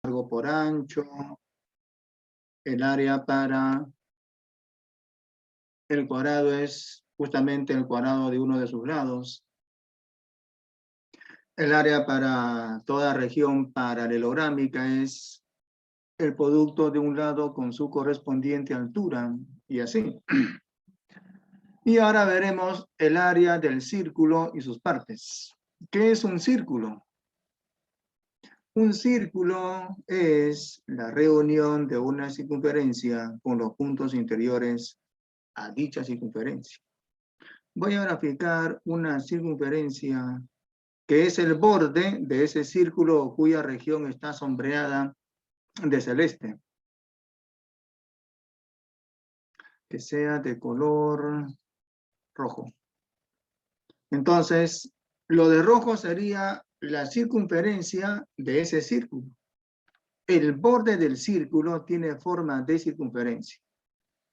largo por ancho, el área para el cuadrado es justamente el cuadrado de uno de sus lados. El área para toda región paralelográmica es el producto de un lado con su correspondiente altura, y así. Y ahora veremos el área del círculo y sus partes. ¿Qué es un círculo? Un círculo es la reunión de una circunferencia con los puntos interiores a dicha circunferencia. Voy a graficar una circunferencia que es el borde de ese círculo cuya región está sombreada de celeste. Que sea de color rojo. Entonces, lo de rojo sería la circunferencia de ese círculo. El borde del círculo tiene forma de circunferencia.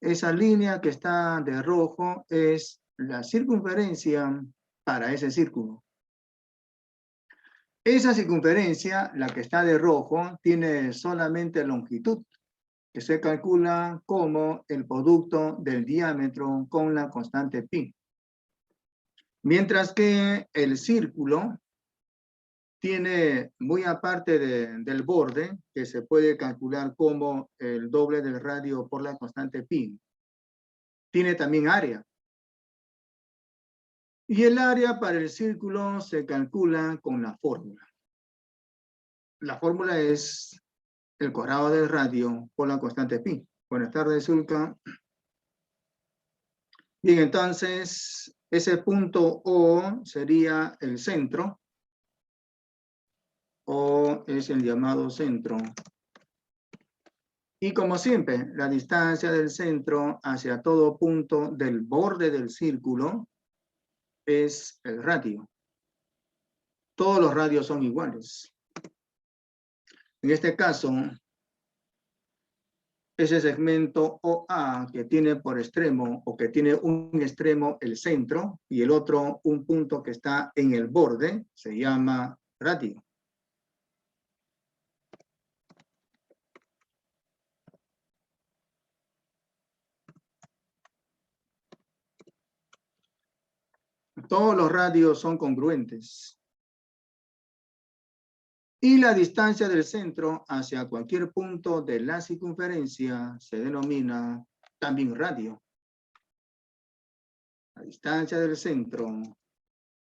Esa línea que está de rojo es la circunferencia para ese círculo. Esa circunferencia, la que está de rojo, tiene solamente longitud, que se calcula como el producto del diámetro con la constante pi. Mientras que el círculo tiene, muy aparte del borde, que se puede calcular como el doble del radio por la constante pi, tiene también área. Y el área para el círculo se calcula con la fórmula. La fórmula es el cuadrado del radio por la constante pi. Buenas tardes, Zulka. Bien, entonces, ese punto O sería el centro. O es el llamado centro. Y como siempre, la distancia del centro hacia todo punto del borde del círculo es el radio. Todos los radios son iguales. En este caso, ese segmento OA que tiene por extremo o que tiene un extremo el centro y el otro un punto que está en el borde, se llama radio. Todos los radios son congruentes. Y la distancia del centro hacia cualquier punto de la circunferencia se denomina también radio. La distancia del centro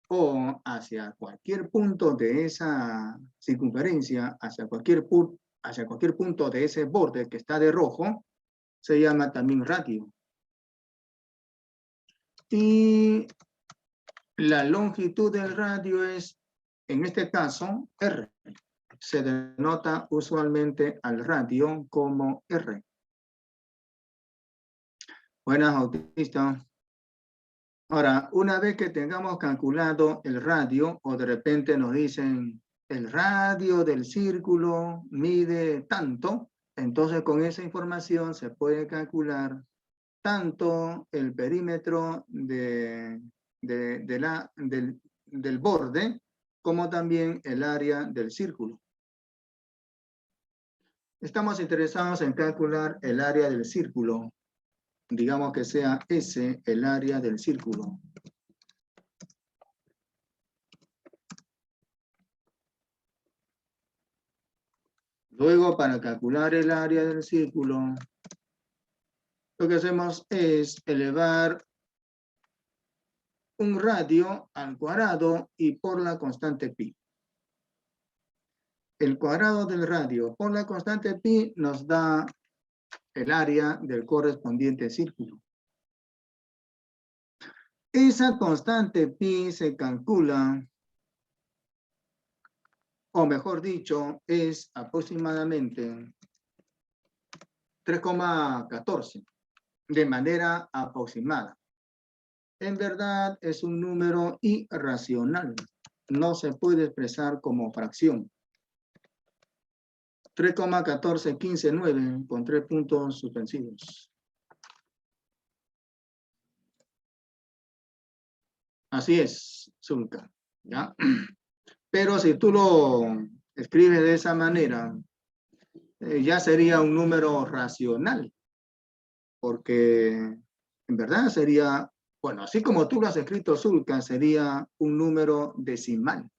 o hacia cualquier punto de esa circunferencia, hacia cualquier punto de ese borde que está de rojo, se llama también radio. Y la longitud del radio es, en este caso, R. Se denota usualmente al radio como R. Buenas, autistas. Ahora, una vez que tengamos calculado el radio, o de repente nos dicen, el radio del círculo mide tanto, entonces con esa información se puede calcular tanto el perímetro del borde, como también el área del círculo. Estamos interesados en calcular el área del círculo. Digamos que sea S el área del círculo. Luego, para calcular el área del círculo, lo que hacemos es elevar un radio al cuadrado y por la constante pi. El cuadrado del radio por la constante pi nos da el área del correspondiente círculo. Esa constante pi se calcula, o mejor dicho, es aproximadamente 3,14 de manera aproximada. En verdad es un número irracional. No se puede expresar como fracción. 3,14159 con 3 puntos suspensivos. Así es, Zulka, ¿ya? Pero si tú lo escribes de esa manera, ya sería un número racional, porque en verdad sería, bueno, así como tú lo has escrito, Zulka, sería un número decimal.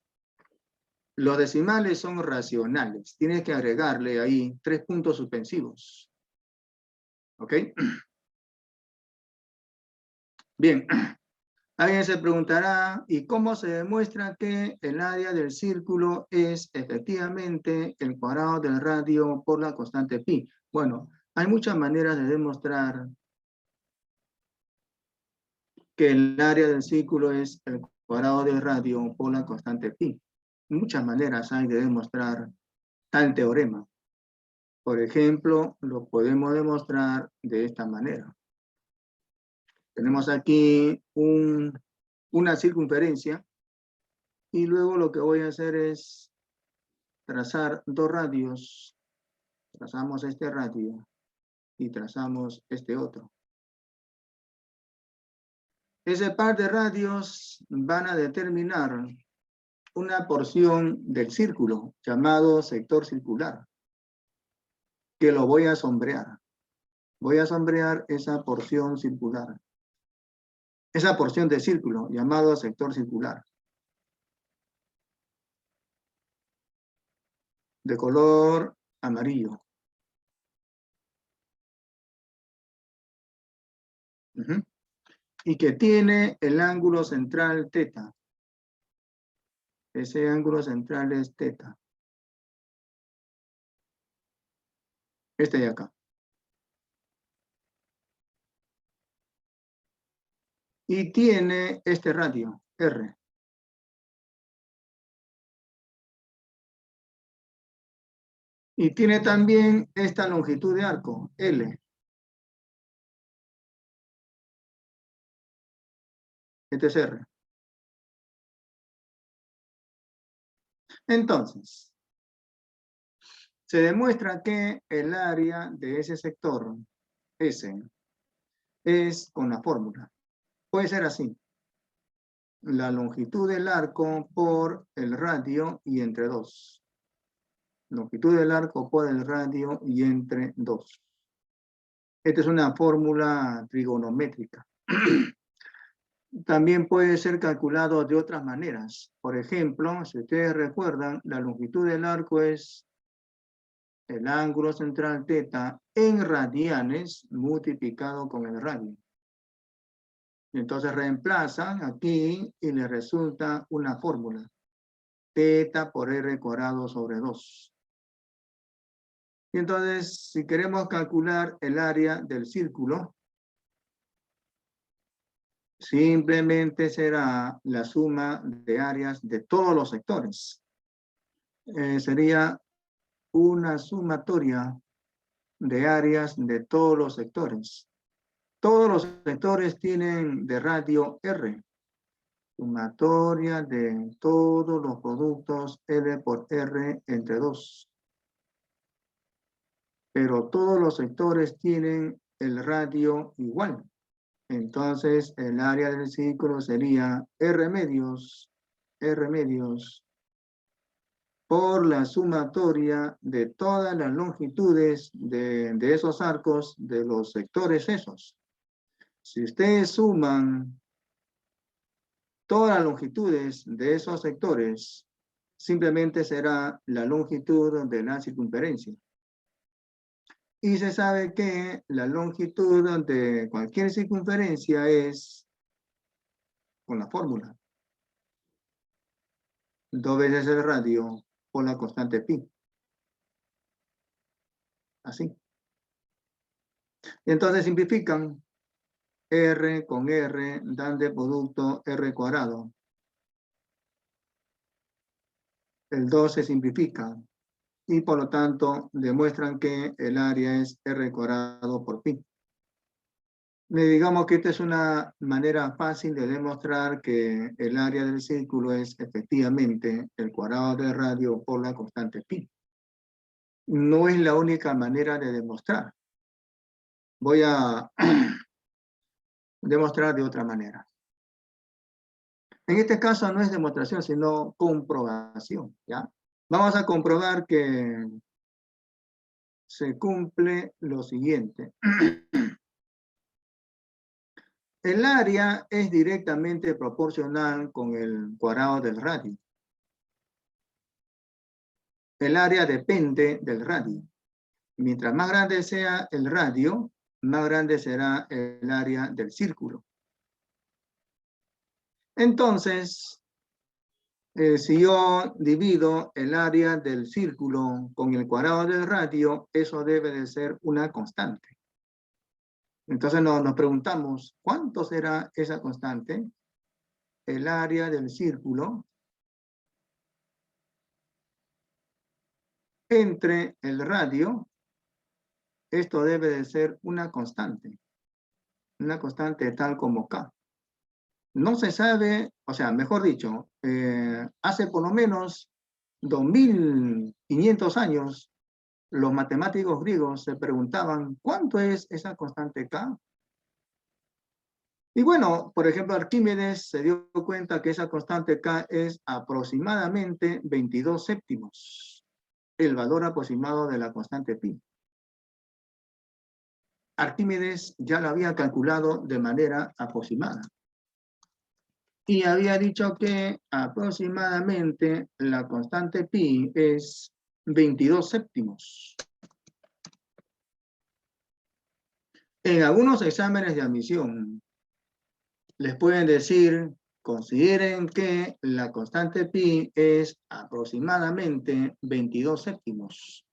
Los decimales son racionales. Tienes que agregarle ahí 3 puntos suspensivos. ¿Ok? Bien. Alguien se preguntará, ¿y cómo se demuestra que el área del círculo es efectivamente el cuadrado del radio por la constante pi? Bueno, hay muchas maneras de demostrar que el área del círculo es el cuadrado del radio por la constante pi. Muchas maneras hay de demostrar tal teorema. Por ejemplo, lo podemos demostrar de esta manera. Tenemos aquí una circunferencia y luego lo que voy a hacer es trazar 2 radios. Trazamos este radio y trazamos este otro. Ese par de radios van a determinar una porción del círculo llamado sector circular, que lo voy a sombrear. Voy a sombrear esa porción circular. Esa porción de círculo llamado sector circular. De color amarillo. Y que tiene el ángulo central teta. Ese ángulo central es teta. Este de acá. Y tiene este radio, R. Y tiene también esta longitud de arco, L. Este es R. Entonces, se demuestra que el área de ese sector, S, es con la fórmula. Puede ser así. La longitud del arco por el radio y entre 2. Longitud del arco por el radio y entre 2. Esta es una fórmula trigonométrica. También puede ser calculado de otras maneras. Por ejemplo, si ustedes recuerdan, la longitud del arco es el ángulo central teta en radianes multiplicado con el radio. Entonces reemplazan aquí y le resulta una fórmula. Teta por R cuadrado sobre 2. Y entonces, si queremos calcular el área del círculo, simplemente será la suma de áreas de todos los sectores. Sería una sumatoria de áreas de todos los sectores. Todos los sectores tienen de radio R. Sumatoria de todos los productos L por R entre 2. Pero todos los sectores tienen el radio igual. Entonces, el área del círculo sería R medios por la sumatoria de todas las longitudes de esos arcos de los sectores esos. Si ustedes suman todas las longitudes de esos sectores, simplemente será la longitud de la circunferencia. Y se sabe que la longitud de cualquier circunferencia es con la fórmula. 2 veces el radio por la constante pi. Así. Entonces simplifican. R con R dan de producto R cuadrado. El 2 se simplifica. Y por lo tanto demuestran que el área es R cuadrado por pi. Digamos que esta es una manera fácil de demostrar que el área del círculo es efectivamente el cuadrado del radio por la constante pi. No es la única manera de demostrar. Voy a demostrar de otra manera. En este caso no es demostración, sino comprobación, ¿ya? Vamos a comprobar que se cumple lo siguiente. El área es directamente proporcional con el cuadrado del radio. El área depende del radio. Mientras más grande sea el radio, más grande será el área del círculo. Entonces, si yo divido el área del círculo con el cuadrado del radio, eso debe de ser una constante. Entonces nos preguntamos, ¿cuánto será esa constante? El área del círculo entre el radio, esto debe de ser una constante tal como K. No se sabe, o sea, mejor dicho, hace por lo menos 2500 años, los matemáticos griegos se preguntaban, ¿cuánto es esa constante K? Y bueno, por ejemplo, Arquímedes se dio cuenta que esa constante K es aproximadamente 22 séptimos, el valor aproximado de la constante pi. Arquímedes ya lo había calculado de manera aproximada. Y había dicho que aproximadamente la constante pi es 22 séptimos. En algunos exámenes de admisión les pueden decir, consideren que la constante pi es aproximadamente 22 séptimos.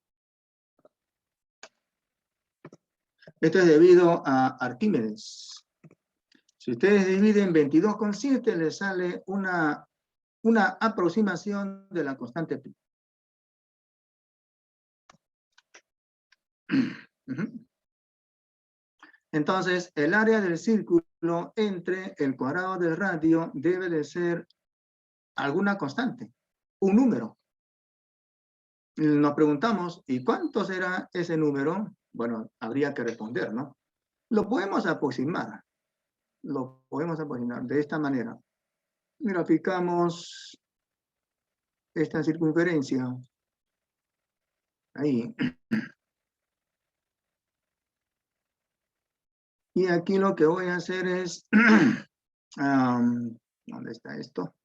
Esto es debido a Arquímedes. Si ustedes dividen 22,7, les sale una aproximación de la constante pi. Entonces, el área del círculo entre el cuadrado del radio debe de ser alguna constante, un número. Nos preguntamos, ¿y cuánto será ese número? Bueno, habría que responder, ¿no? Lo podemos aproximar de esta manera. Graficamos esta circunferencia. Ahí. Y aquí lo que voy a hacer es, ¿dónde está esto?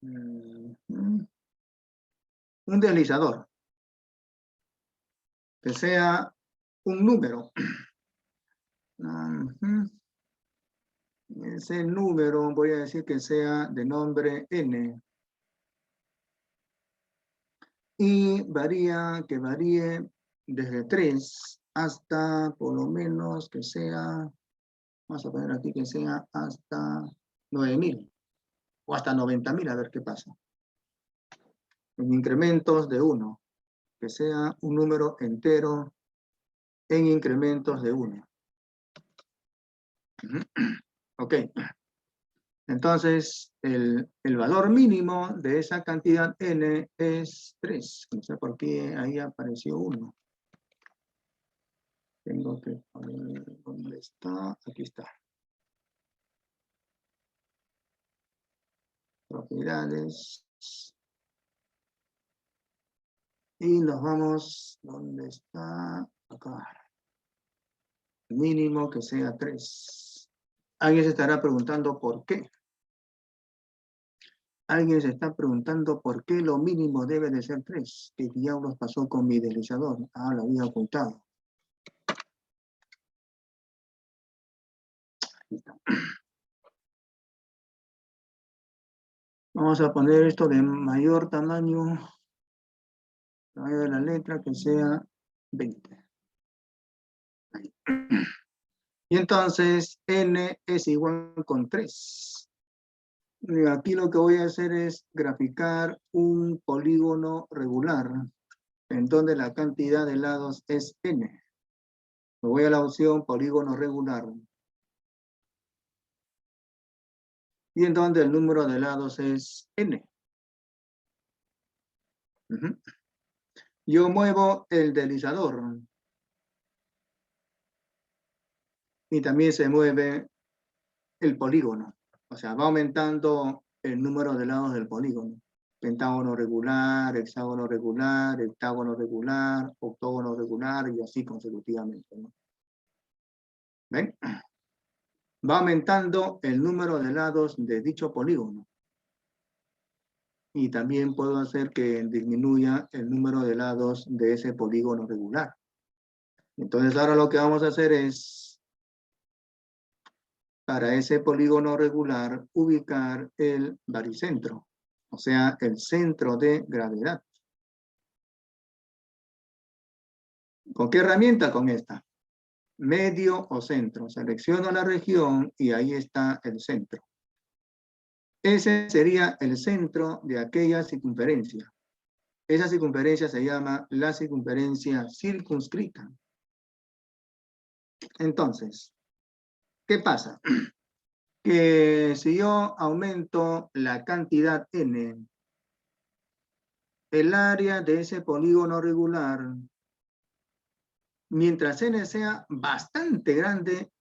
Un deslizador. Que sea un número. Ese número voy a decir que sea de nombre n. Y que varíe desde 3 hasta por lo menos que sea, vamos a poner aquí que sea hasta 9000 o hasta 90.000, a ver qué pasa. En incrementos de 1, que sea un número entero en incrementos de 1. Ok. Entonces, el valor mínimo de esa cantidad n es 3. No sé por qué ahí apareció 1. Tengo que poner, ¿dónde está? Aquí está. Propiedades. Y nos vamos, ¿dónde está? Acá. Mínimo que sea 3. Alguien se estará preguntando por qué. Alguien se está preguntando por qué lo mínimo debe de ser 3. ¿Qué diablos pasó con mi deslizador? Ah, lo había ocultado. Aquí está. Vamos a poner esto de mayor tamaño de la letra, que sea 20. Ahí. Y entonces n es igual con 3. Aquí lo que voy a hacer es graficar un polígono regular, en donde la cantidad de lados es n. Me voy a la opción polígono regular. Y en donde el número de lados es n. Yo muevo el deslizador. Y también se mueve el polígono. O sea, va aumentando el número de lados del polígono. pentágono regular, hexágono regular, heptágono regular, octógono regular y así consecutivamente, ¿no? ¿Ven? Va aumentando el número de lados de dicho polígono. Y también puedo hacer que disminuya el número de lados de ese polígono regular. Entonces ahora lo que vamos a hacer es, para ese polígono regular, ubicar el baricentro, o sea, el centro de gravedad. ¿Con qué herramienta? Con esta. Medio o centro. Selecciono la región y ahí está el centro. Ese sería el centro de aquella circunferencia. Esa circunferencia se llama la circunferencia circunscrita. Entonces, ¿qué pasa? Que si yo aumento la cantidad n, el área de ese polígono regular, mientras n sea bastante grande,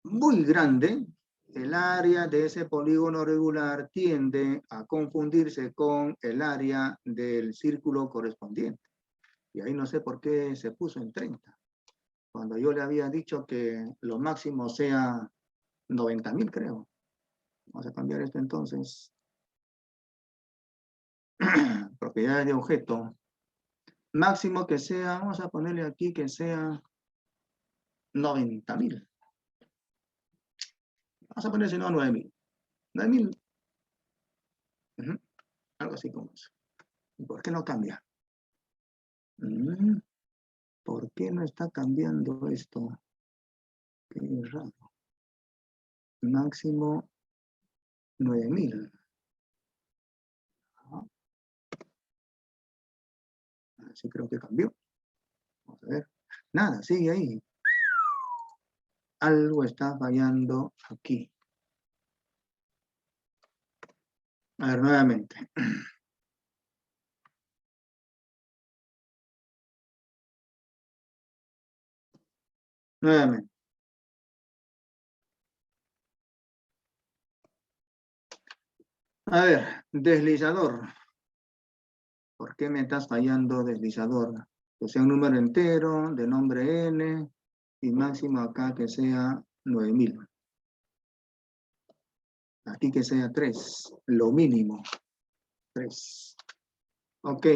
muy grande, el área de ese polígono regular tiende a confundirse con el área del círculo correspondiente. Y ahí no sé por qué se puso en 30. Cuando yo le había dicho que lo máximo sea 90.000, creo. Vamos a cambiar esto entonces. Propiedades de objeto. Máximo que sea, vamos a ponerle aquí que sea 90.000. Vamos a poner si no 9.000. 9.000. Algo así como eso. ¿Por qué no cambia? ¿Por qué no está cambiando esto? Qué raro. Máximo 9.000. Así creo que cambió. Vamos a ver. Nada, sigue ahí. Algo está fallando aquí. A ver, nuevamente. Nuevamente. A ver, deslizador. ¿Por qué me estás fallando deslizador? Que sea un número entero, de nombre n, y máximo acá que sea 9.000. Aquí que sea 3, lo mínimo. 3. Ok,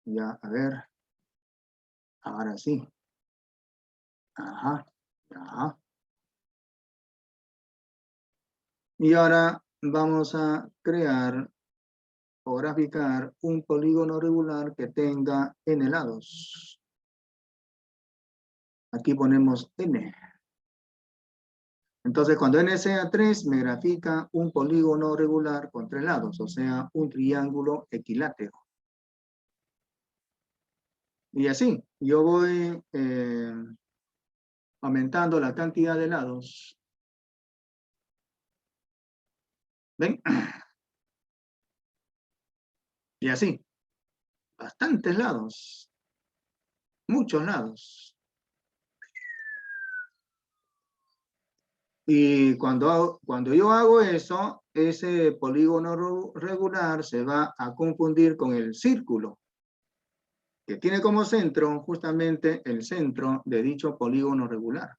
ya, a ver. Ahora sí. Ajá, ajá. Y ahora vamos a crear o graficar un polígono regular que tenga n lados. Aquí ponemos n. Entonces, cuando n sea 3, me grafica un polígono regular con 3 lados, o sea, un triángulo equilátero. Y así, yo voy aumentando la cantidad de lados. ¿Ven? Y así, bastantes lados, muchos lados. Y cuando yo hago eso, ese polígono regular se va a confundir con el círculo, que tiene como centro justamente el centro de dicho polígono regular.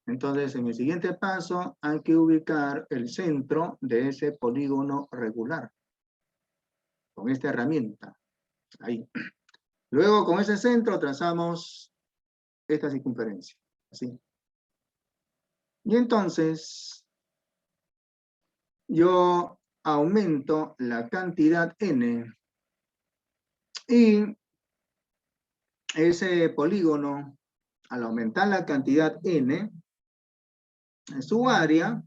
Entonces, en el siguiente paso hay que ubicar el centro de ese polígono regular con esta herramienta. Ahí. Luego, con ese centro trazamos esta circunferencia. Así. Y entonces, yo aumento la cantidad n y ese polígono, al aumentar la cantidad n, en su área,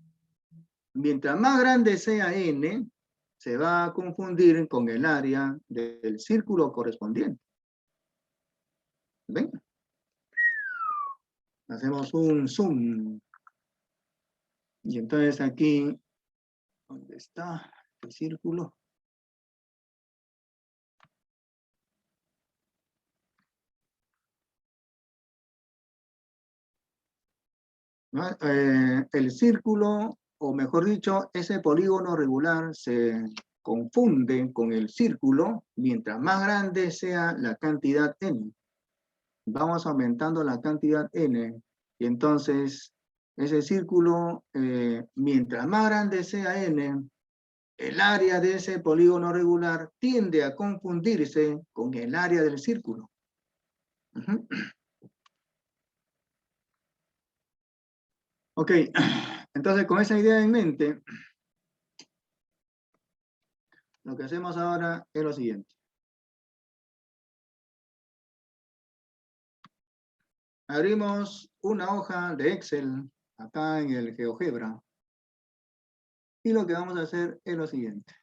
mientras más grande sea n, se va a confundir con el área del círculo correspondiente. ¿Ven? Hacemos un zoom. Y entonces aquí, ¿dónde está el círculo? ¿No? El círculo, o mejor dicho, ese polígono regular se confunde con el círculo, mientras más grande sea la cantidad n. Vamos aumentando la cantidad n, y entonces ese círculo, mientras más grande sea n, el área de ese polígono regular tiende a confundirse con el área del círculo. Ok, entonces con esa idea en mente, lo que hacemos ahora es lo siguiente. Abrimos una hoja de Excel acá en el GeoGebra. Y lo que vamos a hacer es lo siguiente.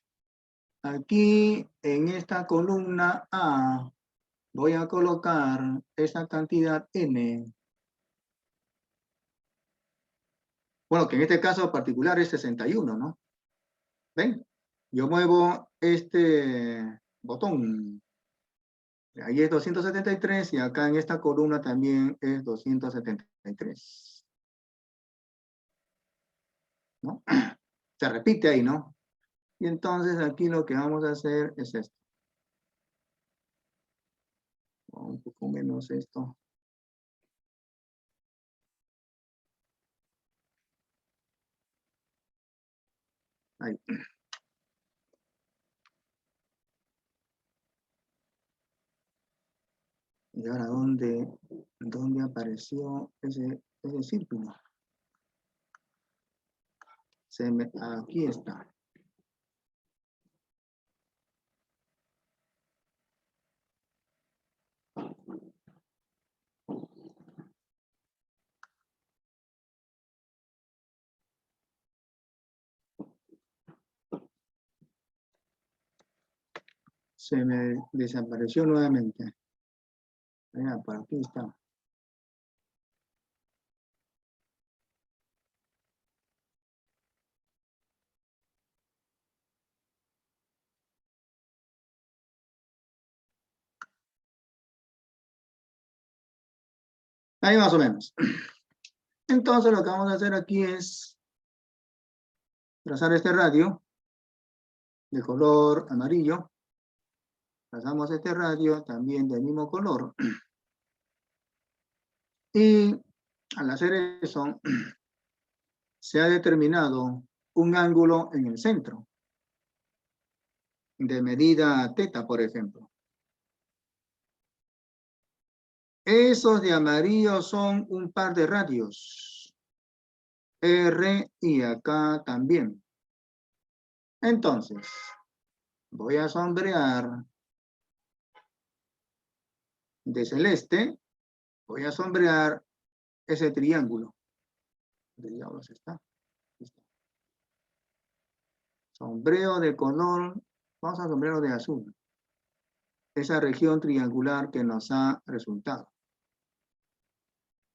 Aquí en esta columna A voy a colocar esa cantidad n. Bueno, que en este caso particular es 61, ¿no? ¿Ven? Yo muevo este botón. Ahí es 273 y acá en esta columna también es 273. ¿No? Se repite ahí, ¿no? Y entonces aquí lo que vamos a hacer es esto. Un poco menos esto. Ahí. Y ahora, ¿dónde apareció ese círculo? Aquí está. Se me desapareció nuevamente. Por aquí está. Ahí más o menos. Entonces lo que vamos a hacer aquí es trazar este radio de color amarillo. Trazamos este radio también del mismo color. Y al hacer eso, se ha determinado un ángulo en el centro, de medida θ, por ejemplo. Esos de amarillo son un par de radios. R y acá también. Entonces, voy a sombrear de celeste, voy a sombrear ese triángulo. ¿Dónde diablos está? Sombreo de color, vamos a sombrero de azul. Esa región triangular que nos ha resultado.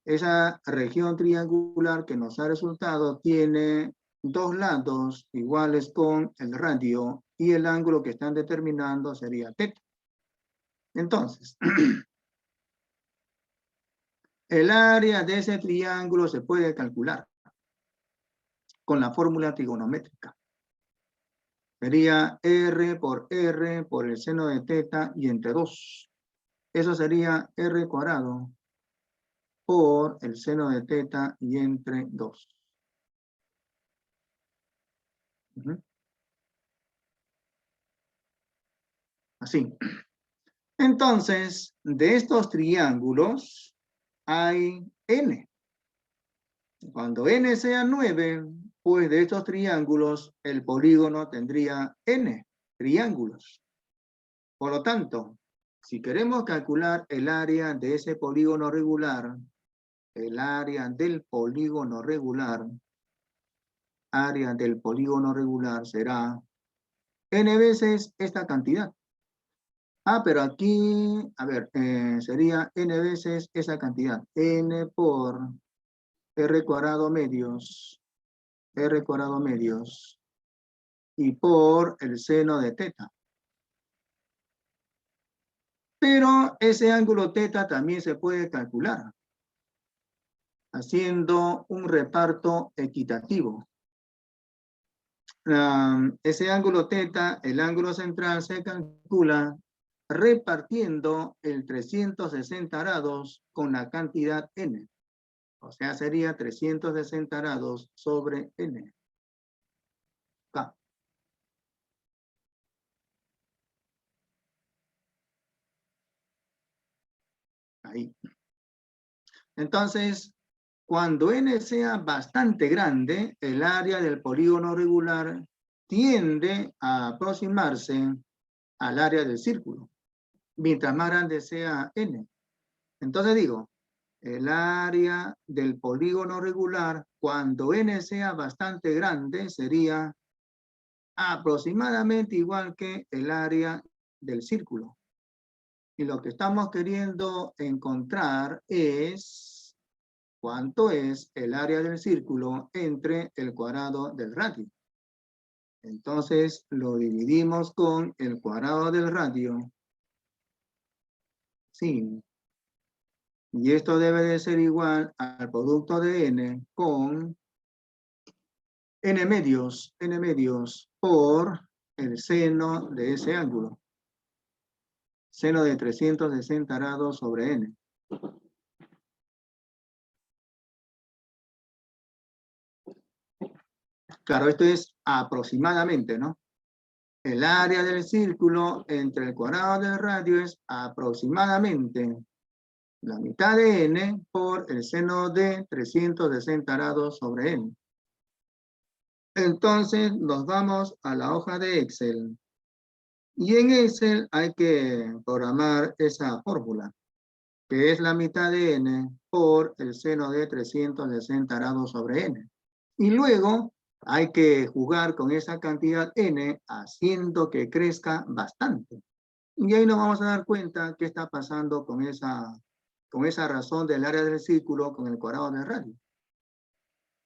Esa región triangular que nos ha resultado tiene dos lados iguales con el radio y el ángulo que están determinando sería θ. Entonces, el área de ese triángulo se puede calcular con la fórmula trigonométrica. Sería R por el seno de θ y entre 2. Eso sería R cuadrado por el seno de θ y entre 2. Así. Entonces, de estos triángulos hay n. Cuando n sea 9, pues de estos triángulos el polígono tendría n triángulos. Por lo tanto, si queremos calcular el área de ese polígono regular, el área del polígono regular será n veces esta cantidad. Pero aquí, a ver, sería n veces esa cantidad. N por r cuadrado medios, y por el seno de θ. Pero ese ángulo θ también se puede calcular haciendo un reparto equitativo. ese ángulo θ, el ángulo central, se calcula repartiendo el 360 grados con la cantidad n. O sea, sería 360 grados sobre n. K. Ahí. Entonces, cuando n sea bastante grande, el área del polígono regular tiende a aproximarse al área del círculo, mientras más grande sea n. Entonces digo, el área del polígono regular, cuando n sea bastante grande, sería aproximadamente igual que el área del círculo. Y lo que estamos queriendo encontrar es cuánto es el área del círculo entre el cuadrado del radio. Entonces lo dividimos con el cuadrado del radio. Sí. Y esto debe de ser igual al producto de n con n medios por el seno de ese ángulo. Seno de 360 grados sobre n. Claro, esto es aproximadamente, ¿no? El área del círculo entre el cuadrado del radio es aproximadamente la mitad de n por el seno de 360 grados sobre n. Entonces nos vamos a la hoja de Excel. Y en Excel hay que programar esa fórmula, que es la mitad de n por el seno de 360 grados sobre n. Y luego hay que jugar con esa cantidad n haciendo que crezca bastante. Y ahí nos vamos a dar cuenta qué está pasando con esa razón del área del círculo con el cuadrado del radio.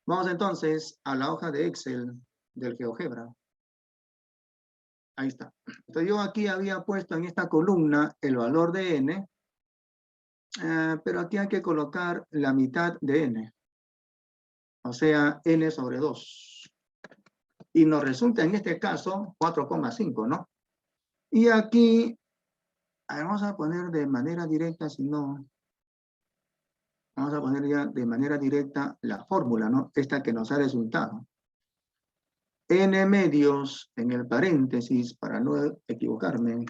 Vamos entonces a la hoja de Excel del GeoGebra. Ahí está. Entonces yo aquí había puesto en esta columna el valor de n, pero aquí hay que colocar la mitad de n. O sea, n sobre 2. Y nos resulta en este caso 4,5, ¿no? Y aquí, vamos a poner de manera directa, si no, vamos a poner ya de manera directa la fórmula, ¿no? Esta que nos ha resultado. N medios en el paréntesis, para no equivocarme.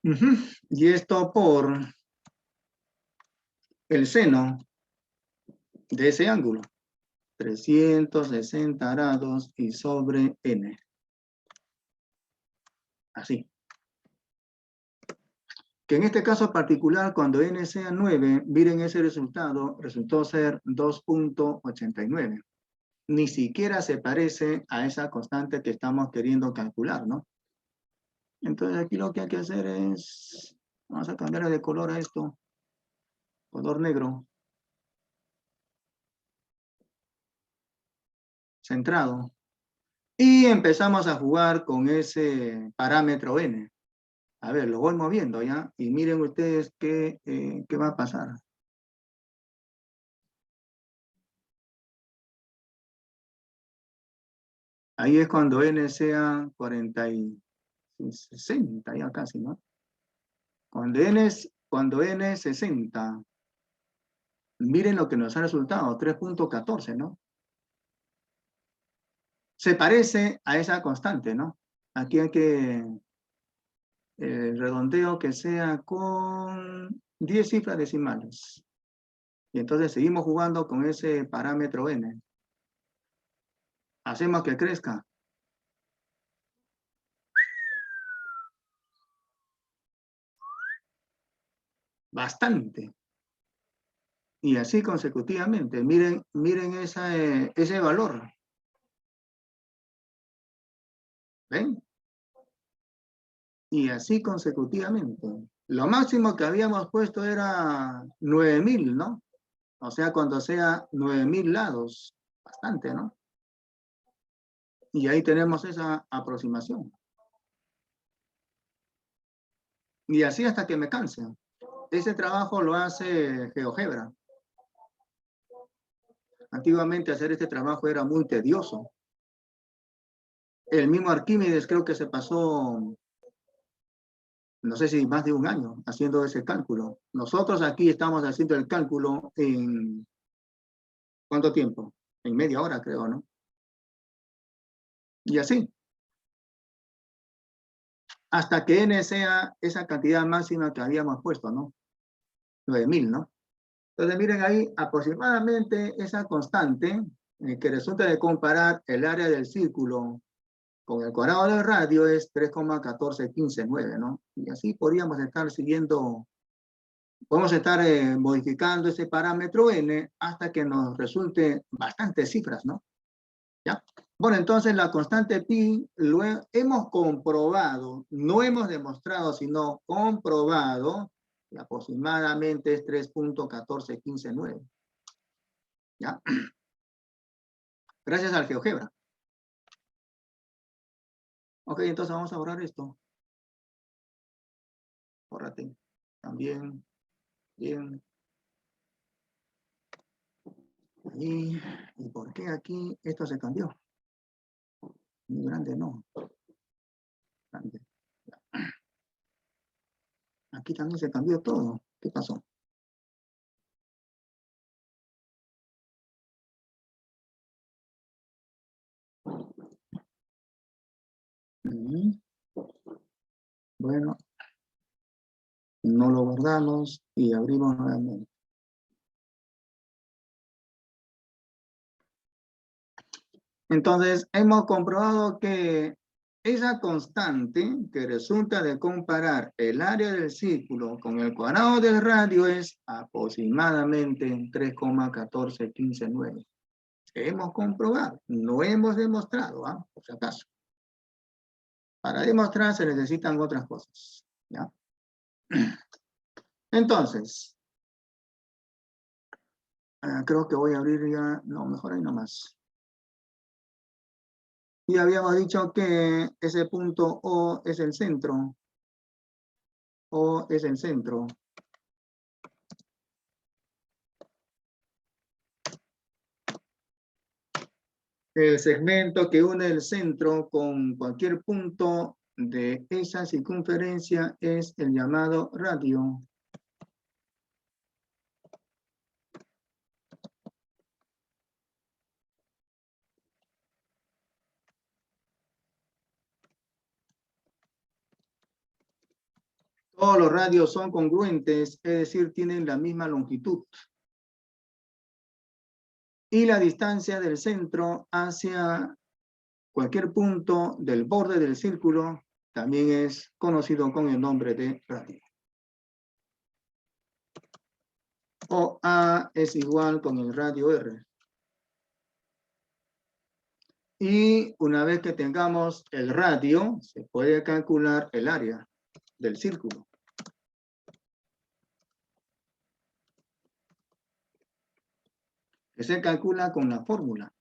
Y esto por el seno de ese ángulo. 360 grados y sobre n. Así. Que en este caso particular, cuando n sea 9, miren ese resultado, resultó ser 2.89. Ni siquiera se parece a esa constante que estamos queriendo calcular, ¿no? Entonces aquí lo que hay que hacer es, vamos a cambiar de color a esto, color negro, centrado, y empezamos a jugar con ese parámetro n. A ver, lo voy moviendo ya, y miren ustedes qué va a pasar. Ahí es cuando n sea 40 y 60, ya casi, ¿no? Cuando n es 60, miren lo que nos ha resultado, 3.14, ¿no? Se parece a esa constante, ¿no? Aquí hay que redondeo que sea con 10 cifras decimales. Y entonces seguimos jugando con ese parámetro n. Hacemos que crezca. Bastante. Y así consecutivamente. Miren ese valor. ¿Ven? Y así consecutivamente. Lo máximo que habíamos puesto era 9.000, ¿no? O sea, cuando sea 9.000 lados. Bastante, ¿no? Y ahí tenemos esa aproximación. Y así hasta que me canse. Ese trabajo lo hace GeoGebra. Antiguamente hacer este trabajo era muy tedioso. El mismo Arquímedes creo que se pasó, no sé si más de un año, haciendo ese cálculo. Nosotros aquí estamos haciendo el cálculo en, ¿cuánto tiempo? En media hora, creo, ¿no? Y así. Hasta que n sea esa cantidad máxima que habíamos puesto, ¿no? 9.000, ¿no? Entonces, miren ahí, aproximadamente esa constante que resulta de comparar el área del círculo con el cuadrado del radio es 3,14159, ¿no? Y así podríamos estar siguiendo, podemos estar modificando ese parámetro n hasta que nos resulte bastantes cifras, ¿no? ¿Ya? Bueno, entonces la constante pi lo hemos comprobado, no hemos demostrado, sino comprobado, y aproximadamente es 3,14159. ¿Ya? Gracias al GeoGebra. Ok, entonces vamos a borrar esto. Bórrate. También. Bien. ¿Y por qué aquí esto se cambió? Muy grande, no. Grande. Aquí también se cambió todo. ¿Qué pasó? Bueno, no lo guardamos y abrimos nuevamente. Entonces, hemos comprobado que esa constante que resulta de comparar el área del círculo con el cuadrado del radio es aproximadamente 3,14159. Hemos comprobado, no hemos demostrado, ¿ah? Por si acaso. Para demostrar se necesitan otras cosas, ¿ya? Entonces, creo que voy a abrir ya, no, mejor ahí nomás. Y habíamos dicho que ese punto O es el centro. O es el centro. El segmento que une el centro con cualquier punto de esa circunferencia es el llamado radio. Todos los radios son congruentes, es decir, tienen la misma longitud. Y la distancia del centro hacia cualquier punto del borde del círculo también es conocido con el nombre de radio. O A es igual con el radio R. Y una vez que tengamos el radio, se puede calcular el área del círculo. Que se calcula con la fórmula.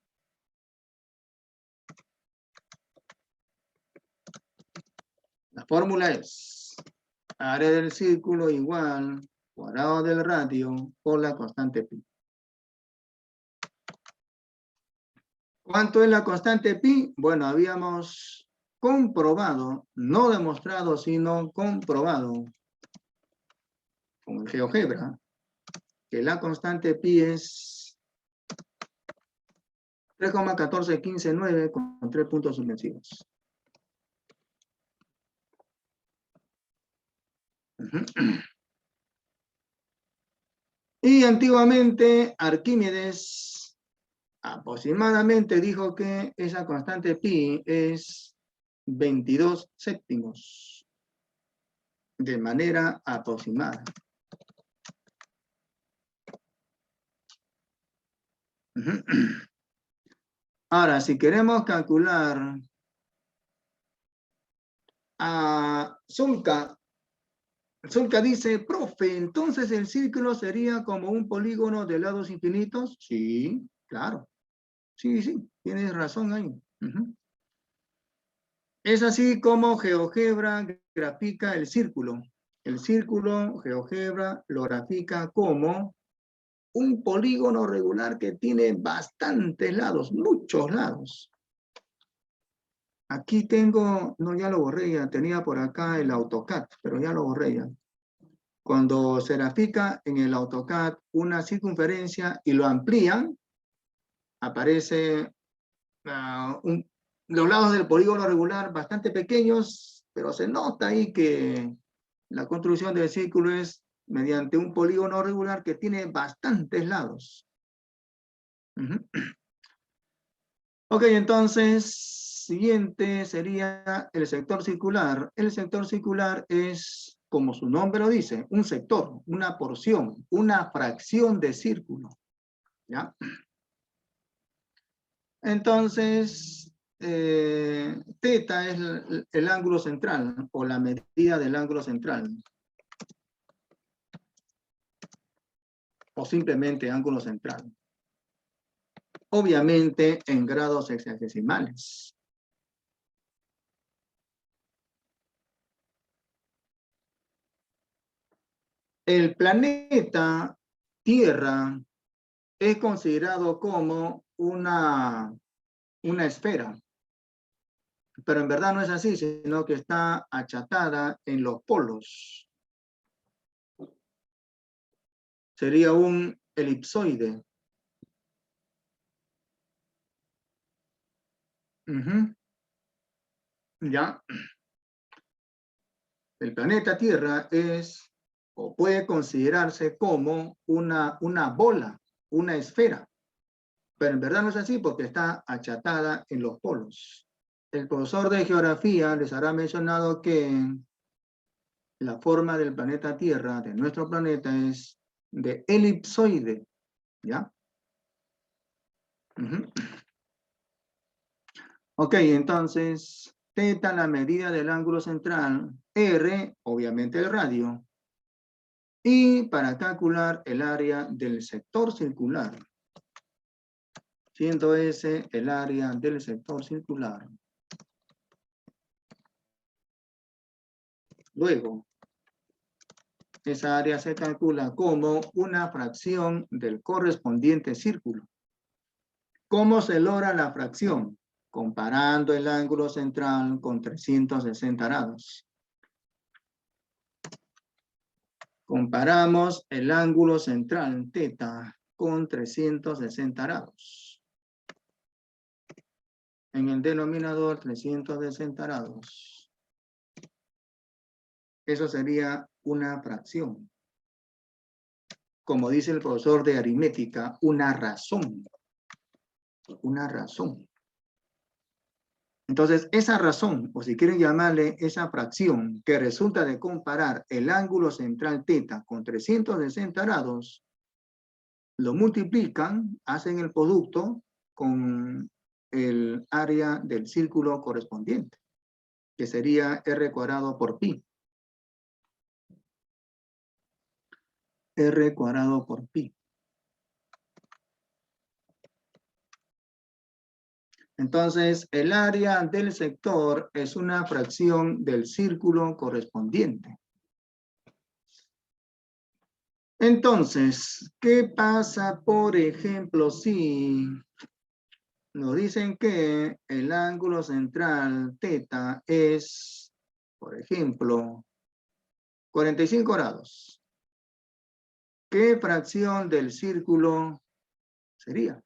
La fórmula es área del círculo igual cuadrado del radio por la constante pi. ¿Cuánto es la constante pi? Bueno, habíamos comprobado, no demostrado, sino comprobado con el GeoGebra, que la constante pi es 3,14159 con 3 puntos suspensivos. Y antiguamente Arquímedes aproximadamente dijo que esa constante pi es 22 séptimos de manera aproximada. Ahora, si queremos calcular a Zulka dice, profe, entonces el círculo sería como un polígono de lados infinitos. Sí, claro. Sí, tienes razón ahí. Es así como GeoGebra grafica el círculo. El círculo, GeoGebra lo grafica como un polígono regular que tiene bastantes lados, muchos lados. Aquí tengo, no, ya lo borré, ya tenía por acá el AutoCAD, pero ya lo borré ya. Cuando se grafica en el AutoCAD una circunferencia y lo amplían, aparece los lados del polígono regular bastante pequeños, pero se nota ahí que la construcción del círculo es mediante un polígono regular que tiene bastantes lados. Ok, entonces, siguiente sería el sector circular. El sector circular es, como su nombre lo dice, un sector, una porción, una fracción de círculo. ¿Ya? Entonces, teta es el ángulo central o la medida del ángulo central. O simplemente ángulo central. Obviamente en grados hexadesimales. El planeta Tierra es considerado como una esfera. Pero en verdad no es así, sino que está achatada en los polos. Sería un elipsoide. ¿Ya? El planeta Tierra es, o puede considerarse como una bola, una esfera. Pero en verdad no es así porque está achatada en los polos. El profesor de geografía les habrá mencionado que la forma del planeta Tierra, de nuestro planeta, es de elipsoide. ¿Ya? Ok, entonces, teta la medida del ángulo central, r, obviamente el radio, y para calcular el área del sector circular, siendo ese el área del sector circular. Luego, esa área se calcula como una fracción del correspondiente círculo. ¿Cómo se logra la fracción? Comparando el ángulo central con 360 grados. Comparamos el ángulo central, teta, con 360 grados. En el denominador, 360 grados. Eso sería una fracción. Como dice el profesor de aritmética, una razón. Una razón. Entonces, esa razón, o si quieren llamarle esa fracción, que resulta de comparar el ángulo central teta con 360 grados, lo multiplican, hacen el producto con el área del círculo correspondiente, que sería r cuadrado por pi. R cuadrado por pi. Entonces, el área del sector es una fracción del círculo correspondiente. Entonces, ¿qué pasa, por ejemplo, si nos dicen que el ángulo central teta es, por ejemplo, 45 grados? ¿Qué fracción del círculo sería?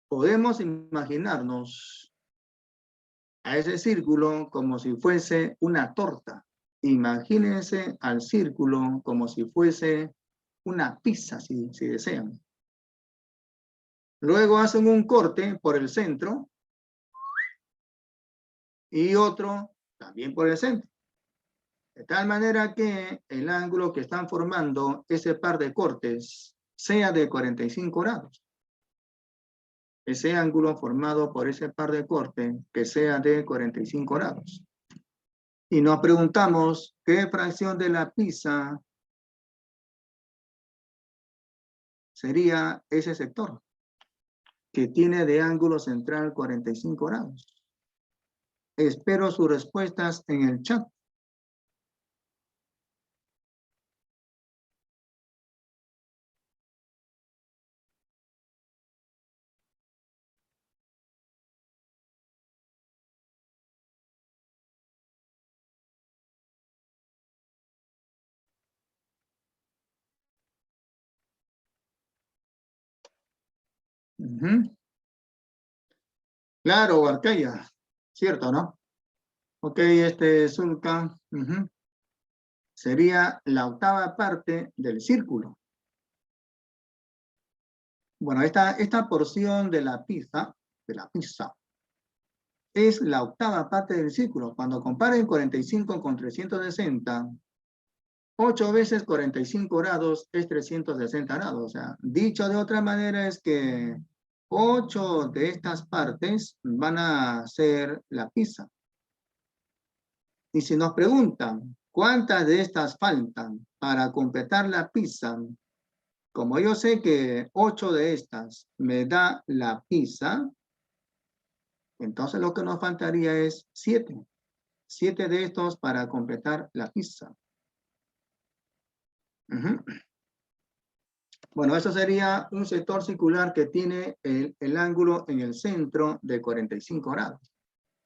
Podemos imaginarnos a ese círculo como si fuese una torta. Imagínense al círculo como si fuese una pizza, si desean. Luego hacen un corte por el centro y otro también por el centro. De tal manera que el ángulo que están formando ese par de cortes sea de 45 grados. Ese ángulo formado por ese par de cortes que sea de 45 grados. Y nos preguntamos qué fracción de la pizza sería ese sector que tiene de ángulo central 45 grados. Espero sus respuestas en el chat. Claro, Huarcaya, cierto, ¿no? Ok, Zulca, sería la octava parte del círculo. Bueno, esta porción de la pizza, es la octava parte del círculo. Cuando comparen 45 con 360, 8 veces 45 grados es 360 grados. O sea, dicho de otra manera es que 8 de estas partes van a ser la pizza. Y si nos preguntan, ¿cuántas de estas faltan para completar la pizza? Como yo sé que 8 de estas me da la pizza, entonces lo que nos faltaría es 7. 7 de estos para completar la pizza. Bueno, eso sería un sector circular que tiene el ángulo en el centro de 45 grados.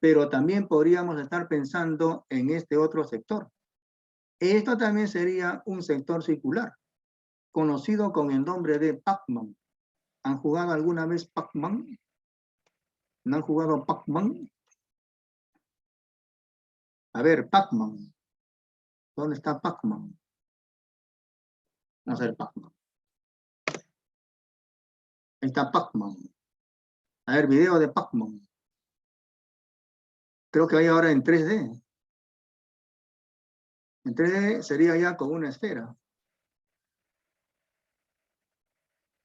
Pero también podríamos estar pensando en este otro sector. Esto también sería un sector circular, conocido con el nombre de Pac-Man. ¿Han jugado alguna vez Pac-Man? ¿No han jugado Pac-Man? A ver, Pac-Man. ¿Dónde está Pac-Man? Vamos a ver Pac-Man. Ahí está Pac-Man. A ver, video de Pac-Man. Creo que hay ahora en 3D. En 3D sería ya con una esfera.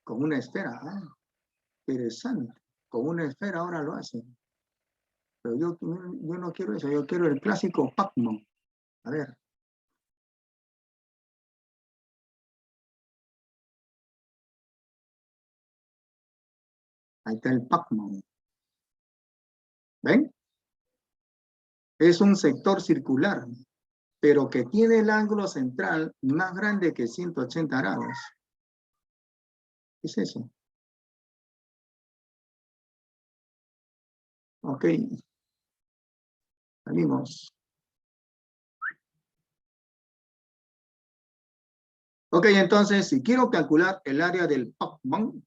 Con una esfera. Interesante. Con una esfera ahora lo hacen. Pero yo no quiero eso. Yo quiero el clásico Pac-Man. A ver. Ahí está el Pac-Man. ¿Ven? Es un sector circular, pero que tiene el ángulo central más grande que 180 grados. ¿Qué es eso? Ok. Salimos. Ok, entonces, si quiero calcular el área del Pac-Man,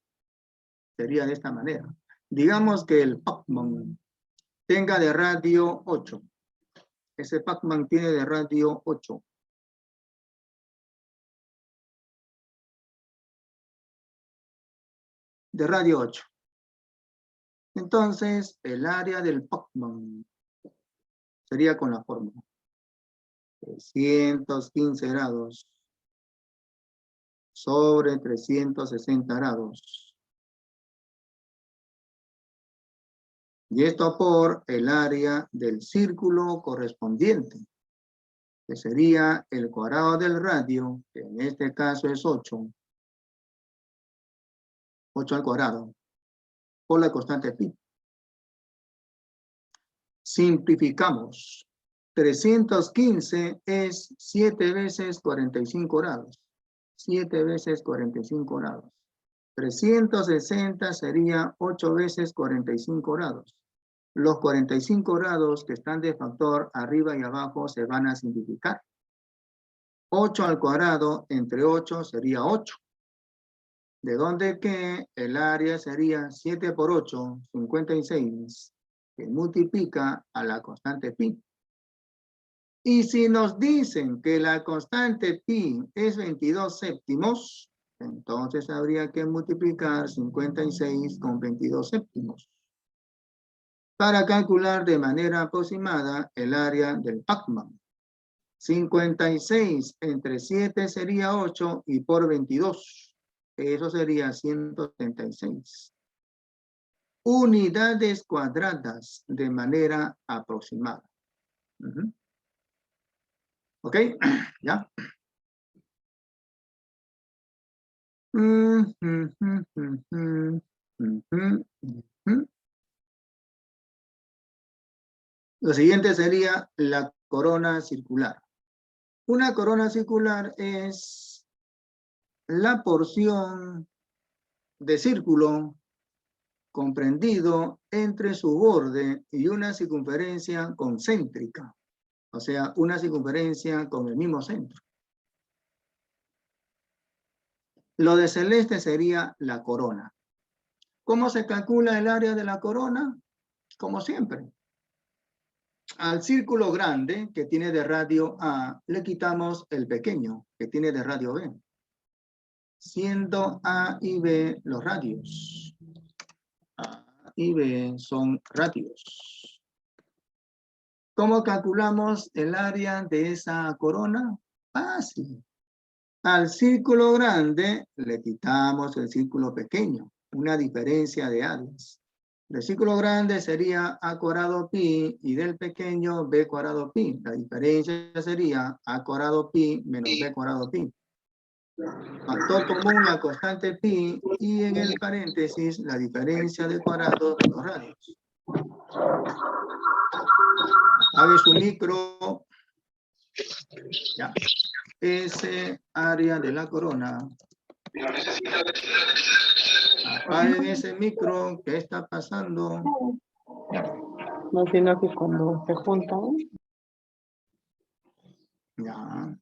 sería de esta manera. Digamos que el Pac-Man tenga de radio 8. Ese Pac-Man tiene de radio 8. De radio 8. Entonces, el área del Pac-Man sería con la fórmula. 315 grados sobre 360 grados. Y esto por el área del círculo correspondiente, que sería el cuadrado del radio, que en este caso es 8. 8 al cuadrado, por la constante pi. Simplificamos. 315 es 7 veces 45 grados. 7 veces 45 grados. 360 sería 8 veces 45 grados. Los 45 grados que están de factor arriba y abajo se van a simplificar. 8 al cuadrado entre 8 sería 8. De donde que el área sería 7 por 8, 56, que multiplica a la constante pi. Y si nos dicen que la constante pi es 22 séptimos, entonces habría que multiplicar 56 con 22 séptimos para calcular de manera aproximada el área del Pac-Man. 56 entre 7 sería 8 y por 22, eso sería 176. Unidades cuadradas de manera aproximada. ¿Ok? ¿Ya? Lo siguiente sería la corona circular. Una corona circular es la porción de círculo comprendido entre su borde y una circunferencia concéntrica, o sea, una circunferencia con el mismo centro. Lo de celeste sería la corona. ¿Cómo se calcula el área de la corona? Como siempre. Al círculo grande que tiene de radio A, le quitamos el pequeño que tiene de radio B. Siendo A y B los radios. A y B son radios. ¿Cómo calculamos el área de esa corona? Fácil. Al círculo grande le quitamos el círculo pequeño, una diferencia de áreas. Del círculo grande sería A cuadrado pi y del pequeño B cuadrado pi. La diferencia sería A cuadrado pi menos B cuadrado pi. Factor común la constante pi y en el paréntesis la diferencia de cuadrados de los radios. Apague su micro. Ya. Ese área de la corona. Apaguen ese micro. ¿Qué está pasando? No, sino que cuando se juntan. Ya.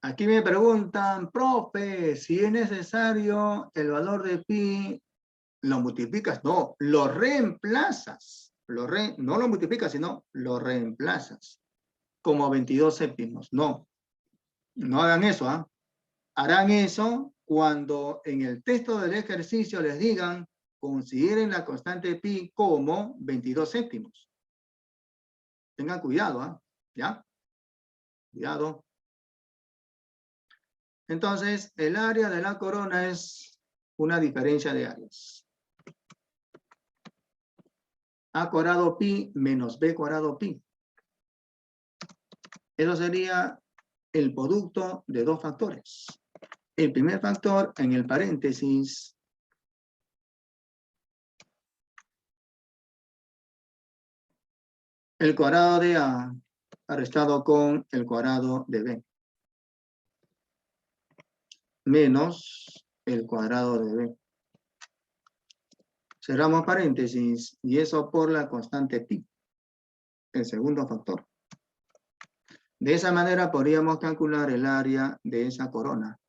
Aquí me preguntan, profe, si es necesario el valor de pi, ¿lo multiplicas? No, lo reemplazas. No lo multiplicas, sino lo reemplazas. Como 22 séptimos. No, no hagan eso, ¿ah? Harán eso cuando en el texto del ejercicio les digan, consideren la constante pi como 22 séptimos. Tengan cuidado, ¿ah? ¿Ya? Cuidado. Entonces, el área de la corona es una diferencia de áreas. A cuadrado pi menos B cuadrado pi. Eso sería el producto de dos factores. El primer factor en el paréntesis el cuadrado de A restado con el cuadrado de B. Menos el cuadrado de B. Cerramos paréntesis y eso por la constante pi. El segundo factor. De esa manera podríamos calcular el área de esa corona.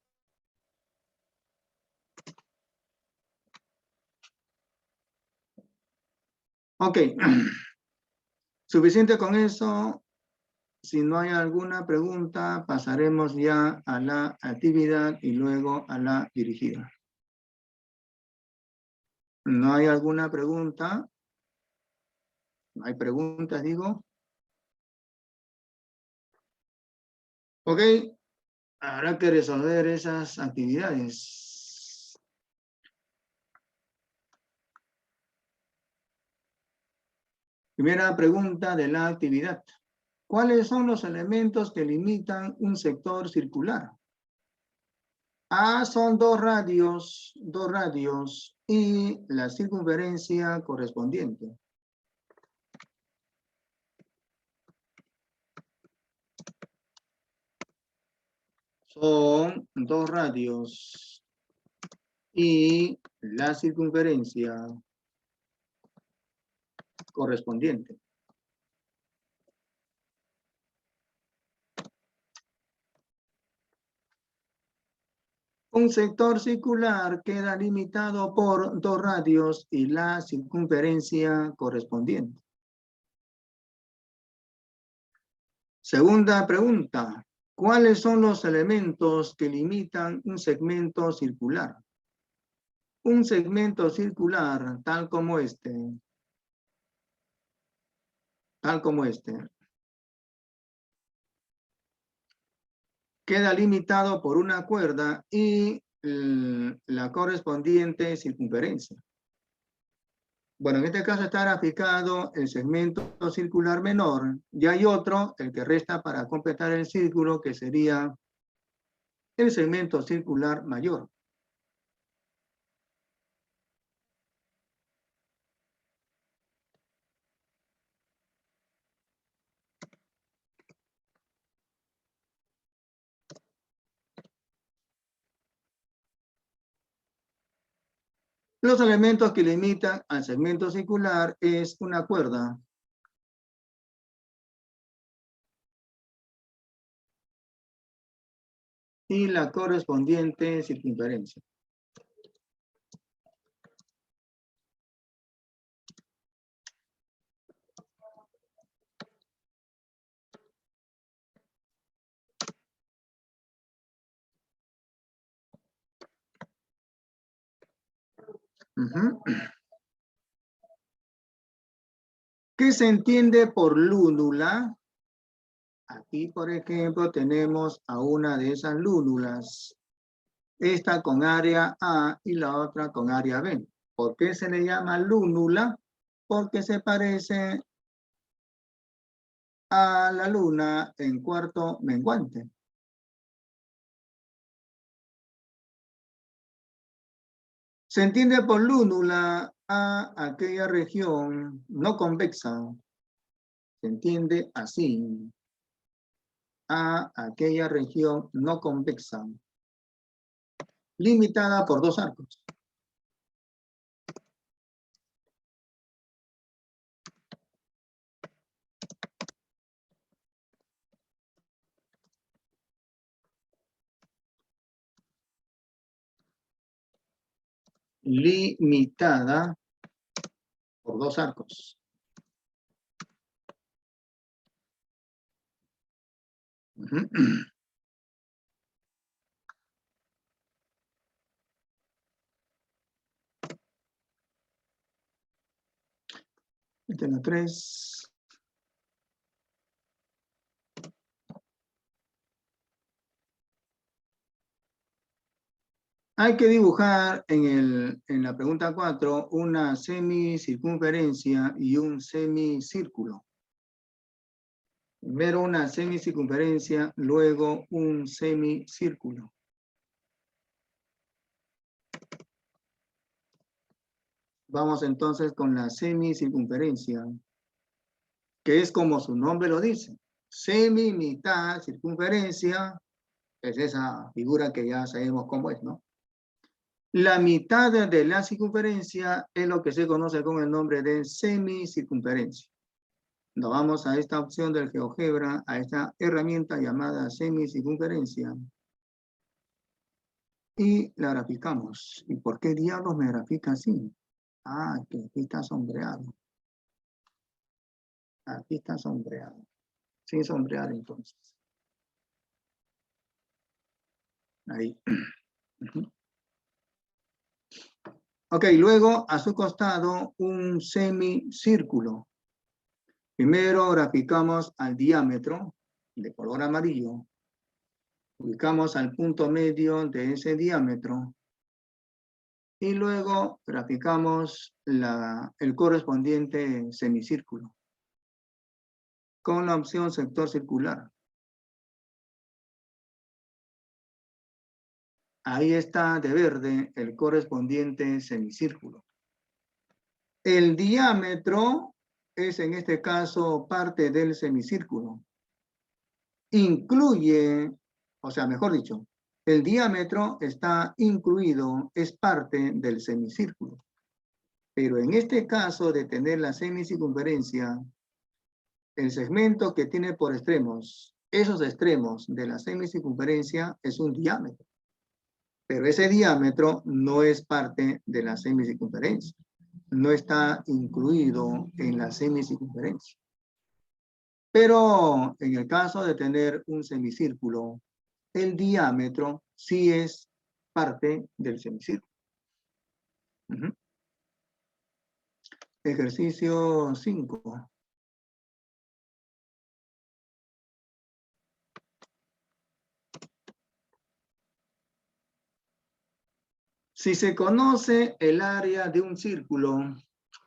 Ok. Suficiente con eso. Si no hay alguna pregunta, pasaremos ya a la actividad y luego a la dirigida. ¿No hay alguna pregunta? ¿No hay preguntas, digo? Ok. Habrá que resolver esas actividades. Primera pregunta de la actividad. ¿Cuáles son los elementos que limitan un sector circular? A son dos radios y la circunferencia correspondiente. Son dos radios y la circunferencia correspondiente. Un sector circular queda limitado por dos radios y la circunferencia correspondiente. Segunda pregunta. ¿Cuáles son los elementos que limitan un segmento circular? Un segmento circular tal como este. Queda limitado por una cuerda y la correspondiente circunferencia. Bueno, en este caso está graficado el segmento circular menor y hay otro, el que resta para completar el círculo, que sería el segmento circular mayor. Los elementos que limitan al segmento circular es una cuerda, y la correspondiente circunferencia. Ujú. ¿Qué se entiende por lúnula? Aquí, por ejemplo, tenemos a una de esas lúnulas. Esta con área A y la otra con área B. ¿Por qué se le llama lúnula? Porque se parece a la luna en cuarto menguante. Se entiende por lúnula a aquella región no convexa. Se entiende así. A aquella región no convexa. Limitada por dos arcos. Limitada por dos arcos. Esta es la 3. Hay que dibujar en la pregunta 4 una semicircunferencia y un semicírculo. Primero una semicircunferencia, luego un semicírculo. Vamos entonces con la semicircunferencia, que es como su nombre lo dice. Semi, mitad, circunferencia, es esa figura que ya sabemos cómo es, ¿no? La mitad de la circunferencia es lo que se conoce con el nombre de semicircunferencia. Nos vamos a esta opción del GeoGebra, a esta herramienta llamada semicircunferencia. Y la graficamos. ¿Y por qué diablos me grafica así? Ah, que aquí está sombreado. Aquí está sombreado. Sin sombrear entonces. Ahí. Ok, luego a su costado un semicírculo. Primero graficamos al diámetro de color amarillo. Ubicamos al punto medio de ese diámetro. Y luego graficamos el correspondiente semicírculo con la opción sector circular. Ahí está de verde el correspondiente semicírculo. El diámetro es en este caso parte del semicírculo. Incluye, o sea, mejor dicho, el diámetro está incluido, es parte del semicírculo. Pero en este caso de tener la semicircunferencia, el segmento que tiene por extremos, esos extremos de la semicircunferencia es un diámetro. Pero ese diámetro no es parte de la semicircunferencia. No está incluido en la semicircunferencia. Pero en el caso de tener un semicírculo, el diámetro sí es parte del semicírculo. Ejercicio 5. Si se conoce el área de un círculo,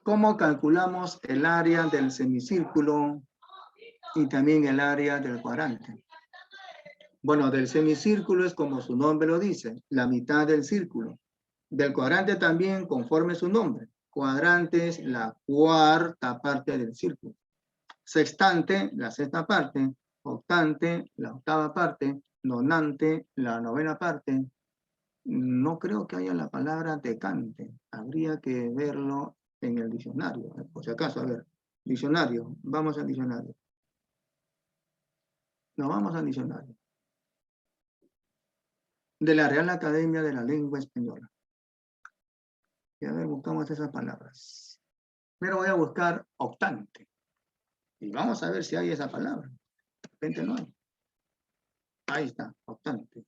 ¿cómo calculamos el área del semicírculo y también el área del cuadrante? Bueno, del semicírculo es como su nombre lo dice, la mitad del círculo. Del cuadrante también, conforme su nombre. Cuadrante es la cuarta parte del círculo. Sextante, la sexta parte. Octante, la octava parte. Nonante, la novena parte. No creo que haya la palabra decante. Habría que verlo en el diccionario. Por si acaso, a ver. Diccionario. Vamos al diccionario. No, vamos al diccionario. De la Real Academia de la Lengua Española. Y a ver, buscamos esas palabras. Pero voy a buscar octante. Y vamos a ver si hay esa palabra. De repente no hay. Ahí está, octante.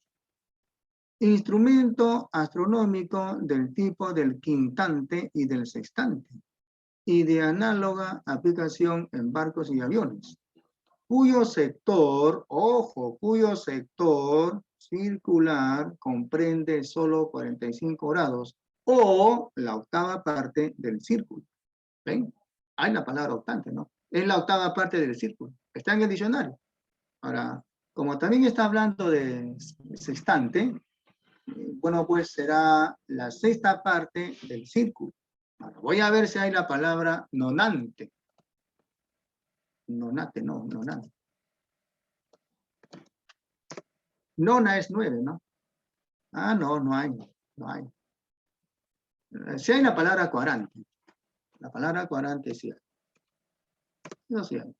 Instrumento astronómico del tipo del quintante y del sextante, y de análoga aplicación en barcos y aviones, cuyo sector, ojo, cuyo sector circular comprende solo 45 grados o la octava parte del círculo. ¿Ven? Hay la palabra octante, ¿no? Es la octava parte del círculo. Está en el diccionario. Ahora, como también está hablando de sextante, bueno, pues será la sexta parte del círculo. Ahora, voy a ver si hay la palabra nonante. Nonate, no, nonante. Nona es 9, ¿no? Ah, no, no hay. No hay. Sí hay la palabra cuarante. La palabra cuarante sí hay. No sí hay.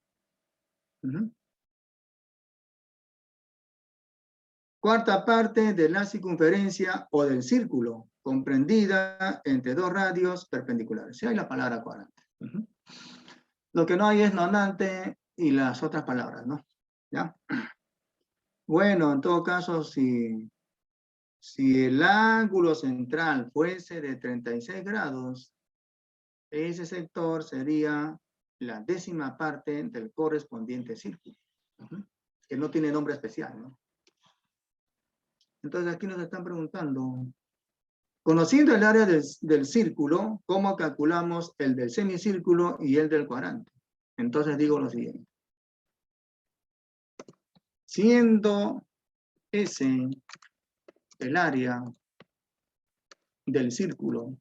Cuarta parte de la circunferencia o del círculo, comprendida entre dos radios perpendiculares. Sí hay la palabra cuarante. Lo que no hay es nonante y las otras palabras, ¿no? ¿Ya? Bueno, en todo caso, si el ángulo central fuese de 36 grados, ese sector sería la décima parte del correspondiente círculo, que no tiene nombre especial, ¿no? Entonces aquí nos están preguntando, conociendo el área del círculo, ¿cómo calculamos el del semicírculo y el del cuadrante? Entonces digo lo siguiente. Siendo ese el área del círculo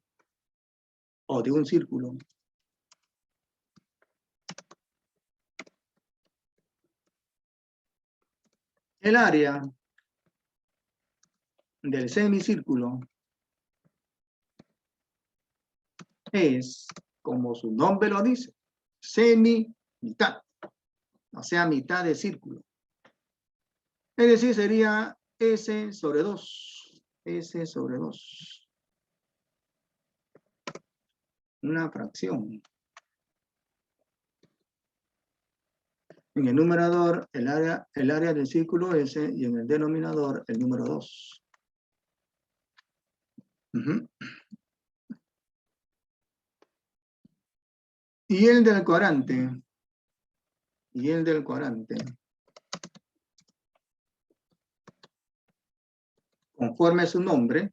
o de un círculo, el área del semicírculo es, como su nombre lo dice, mitad, o sea, mitad de círculo. Es decir, sería S sobre 2. S sobre 2. Una fracción. En el numerador, el área del círculo S, y en el denominador, el número 2. Y el del cuadrante. Y el del cuadrante. Conforme a su nombre,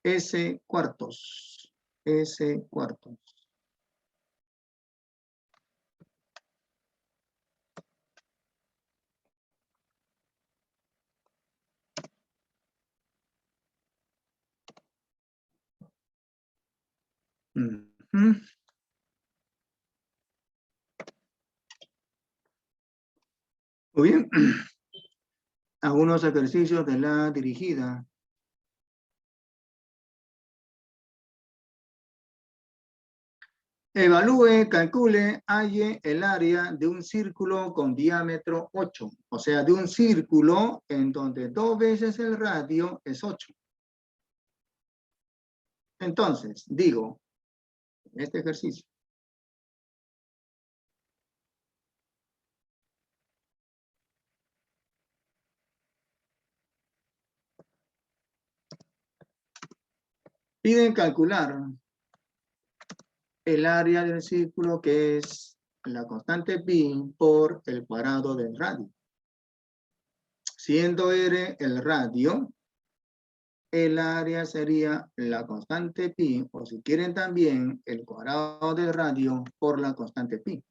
S cuartos. S cuartos. Muy bien. Algunos ejercicios de la dirigida. Evalúe, calcule, halle el área de un círculo con diámetro 8. O sea, de un círculo en donde 2 veces el radio es 8. Entonces, digo, en este ejercicio, piden calcular el área del círculo, que es la constante pi por el cuadrado del radio. Siendo R el radio, el área sería la constante pi, o si quieren también, el cuadrado del radio por la constante pi.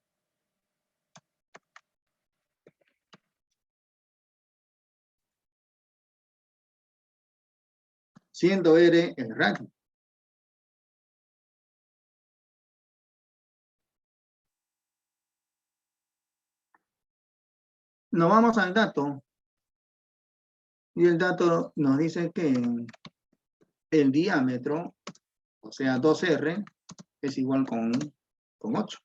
Siendo R el radio. Nos vamos al dato. Y el dato nos dice que el diámetro, o sea 2R, es igual con 8.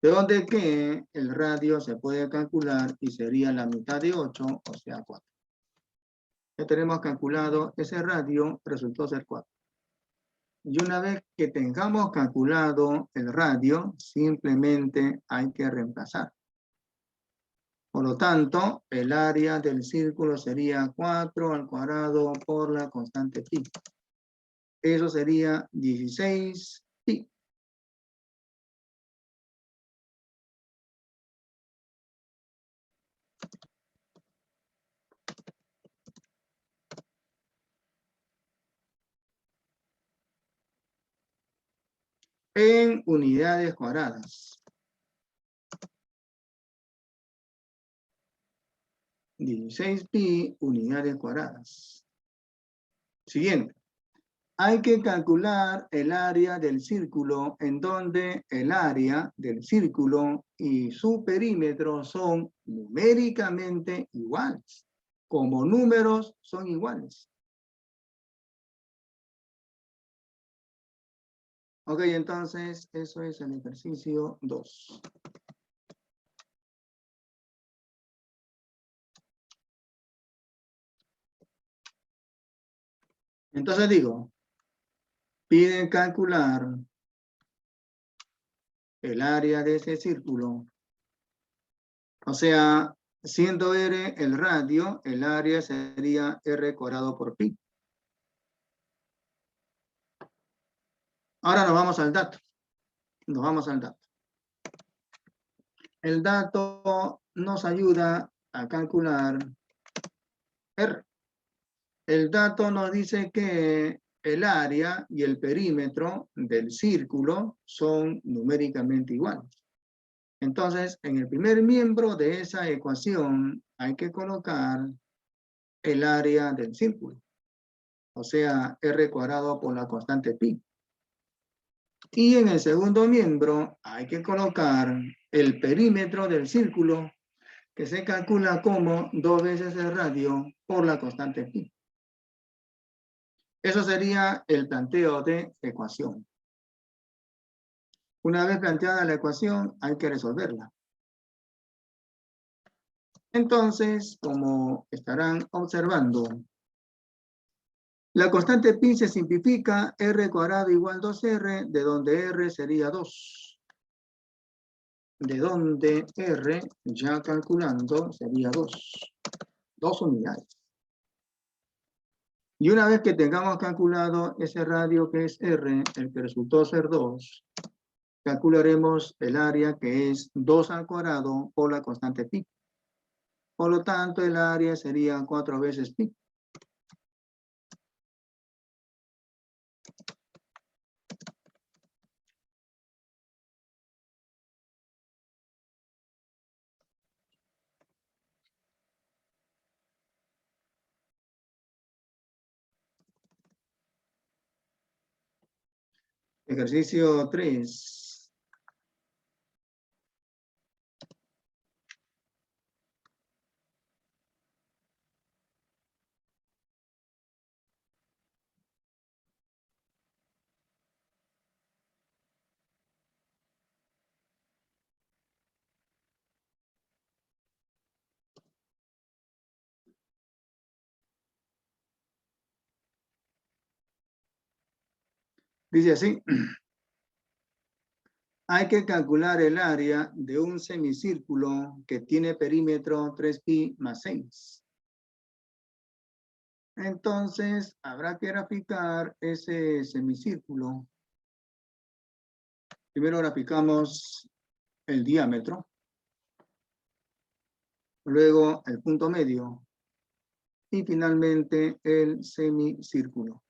De donde que el radio se puede calcular y sería la mitad de 8, o sea 4. Ya tenemos calculado ese radio, resultó ser 4. Y una vez que tengamos calculado el radio, simplemente hay que reemplazar. Por lo tanto, el área del círculo sería 4 al cuadrado por la constante pi. Eso sería 16 pi. En unidades cuadradas. 16 pi unidades cuadradas. Siguiente. Hay que calcular el área del círculo en donde el área del círculo y su perímetro son numéricamente iguales. Como números son iguales. Ok, entonces eso es el ejercicio 2. Entonces digo, piden calcular el área de ese círculo. O sea, siendo R el radio, el área sería R cuadrado por pi. Ahora nos vamos al dato. Nos vamos al dato. El dato nos ayuda a calcular R. El dato nos dice que el área y el perímetro del círculo son numéricamente iguales. Entonces, en el primer miembro de esa ecuación hay que colocar el área del círculo. O sea, R cuadrado por la constante pi. Y en el segundo miembro hay que colocar el perímetro del círculo, que se calcula como 2 veces el radio por la constante pi. Eso sería el planteo de ecuación. Una vez planteada la ecuación, hay que resolverla. Entonces, como estarán observando, la constante pi se simplifica, r cuadrado igual 2r, de donde r sería 2. De donde r, ya calculando, sería 2. 2 unidades. Y una vez que tengamos calculado ese radio que es r, el que resultó ser 2, calcularemos el área que es 2 al cuadrado por la constante pi. Por lo tanto, el área sería 4 veces pi. Ejercicio 3. Dice así. Hay que calcular el área de un semicírculo que tiene perímetro 3pi más 6. Entonces, habrá que graficar ese semicírculo. Primero graficamos el diámetro, luego el punto medio y finalmente el semicírculo.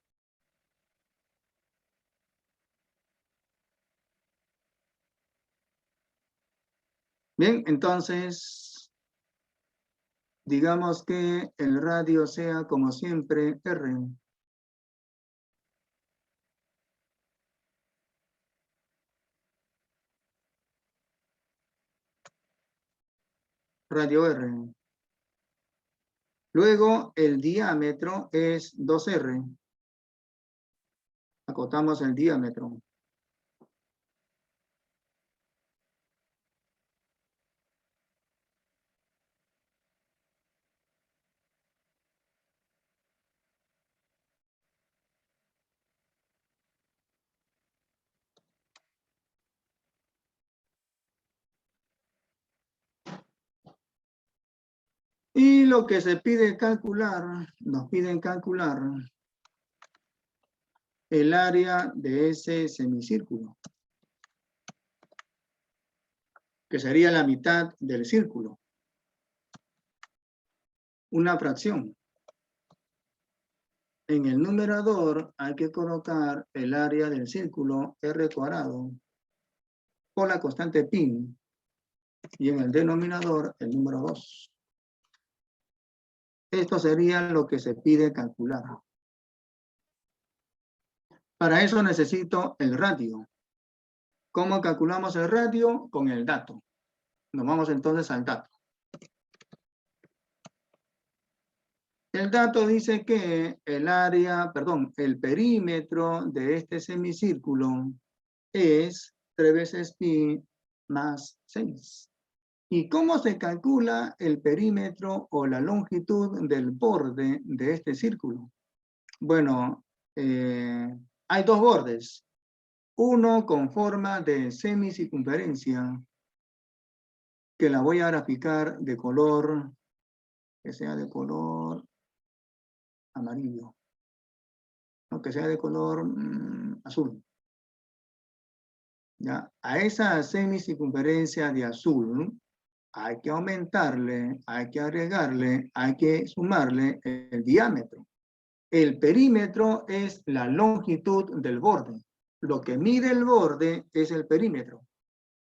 Bien, entonces, digamos que el radio sea como siempre R. Radio R. Luego el diámetro es 2R. Acotamos el diámetro. lo que se pide calcular, nos piden calcular el área de ese semicírculo, que sería la mitad del círculo. Una fracción. En el numerador hay que colocar el área del círculo r cuadrado por la constante pi, y en el denominador el número 2. Esto sería lo que se pide calcular. Para eso necesito el radio. ¿Cómo calculamos el radio? Con el dato. Nos vamos entonces al dato. El dato dice que el perímetro de este semicírculo es 3 veces pi más 6. ¿Y cómo se calcula el perímetro o la longitud del borde de este círculo? Bueno, hay dos bordes. Uno con forma de semicircunferencia, que la voy a graficar de color, que sea de color amarillo, o que sea de color azul. ¿Ya? A esa semicircunferencia de azul hay que aumentarle, hay que agregarle, hay que sumarle el diámetro. El perímetro es la longitud del borde. Lo que mide el borde es el perímetro.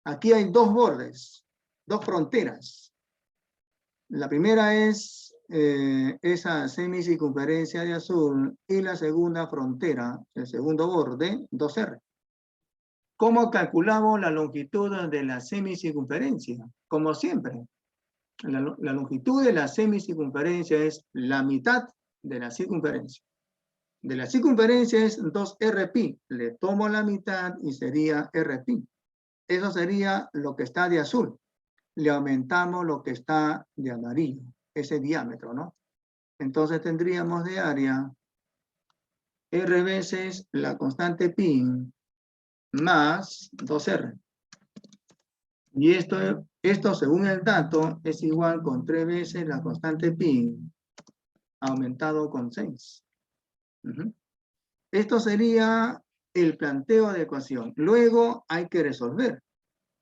Aquí hay dos bordes, dos fronteras. La primera es esa semicircunferencia de azul, y la segunda frontera, el segundo borde, 2R. ¿Cómo calculamos la longitud de la semicircunferencia? Como siempre, la longitud de la semicircunferencia es la mitad de la circunferencia. De la circunferencia es 2R pi. Le tomo la mitad y sería R pi. Eso sería lo que está de azul. Le aumentamos lo que está de amarillo, ese diámetro, ¿no? Entonces tendríamos de área R veces la constante pi más 2R. Y esto según el dato es igual con 3 veces la constante pi aumentado con 6. Esto sería el planteo de ecuación. Luego hay que resolver.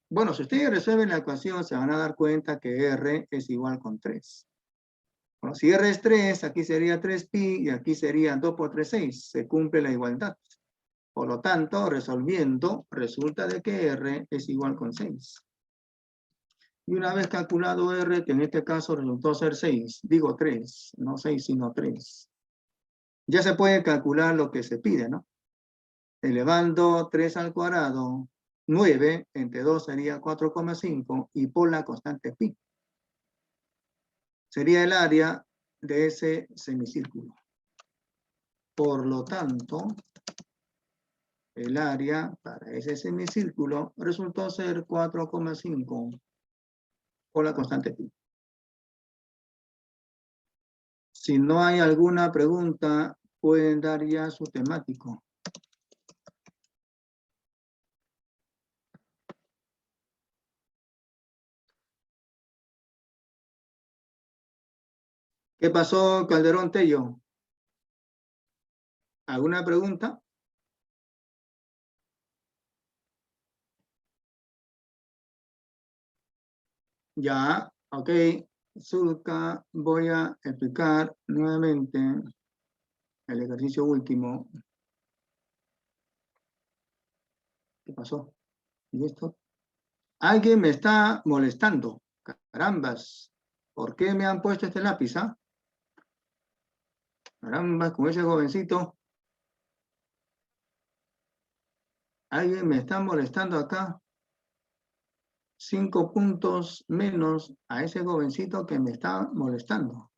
Bueno, si ustedes resuelven la ecuación, se van a dar cuenta que R es igual con 3. Bueno, si R es 3, aquí sería 3pi y aquí sería 2 por 3, 6. Se cumple la igualdad. Por lo tanto, resolviendo, resulta de que R es igual con 6. Y una vez calculado R, que en este caso resultó ser 6, digo 3, no 6 sino 3. Ya se puede calcular lo que se pide, ¿no? Elevando 3 al cuadrado, 9 entre 2 sería 4,5 y por la constante pi. Sería el área de ese semicírculo. Por lo tanto, el área para ese semicírculo resultó ser 4,5 por la constante pi. Si no hay alguna pregunta, pueden dar ya su temático. ¿Qué pasó, Calderón Tello? ¿Alguna pregunta? Ya, ok. Zulka, voy a explicar nuevamente el ejercicio último. ¿Qué pasó? ¿Y esto? Alguien me está molestando. Carambas. ¿Por qué me han puesto este lápiz? Carambas, con ese jovencito. Alguien me está molestando acá. 5 puntos menos a ese jovencito que me está molestando.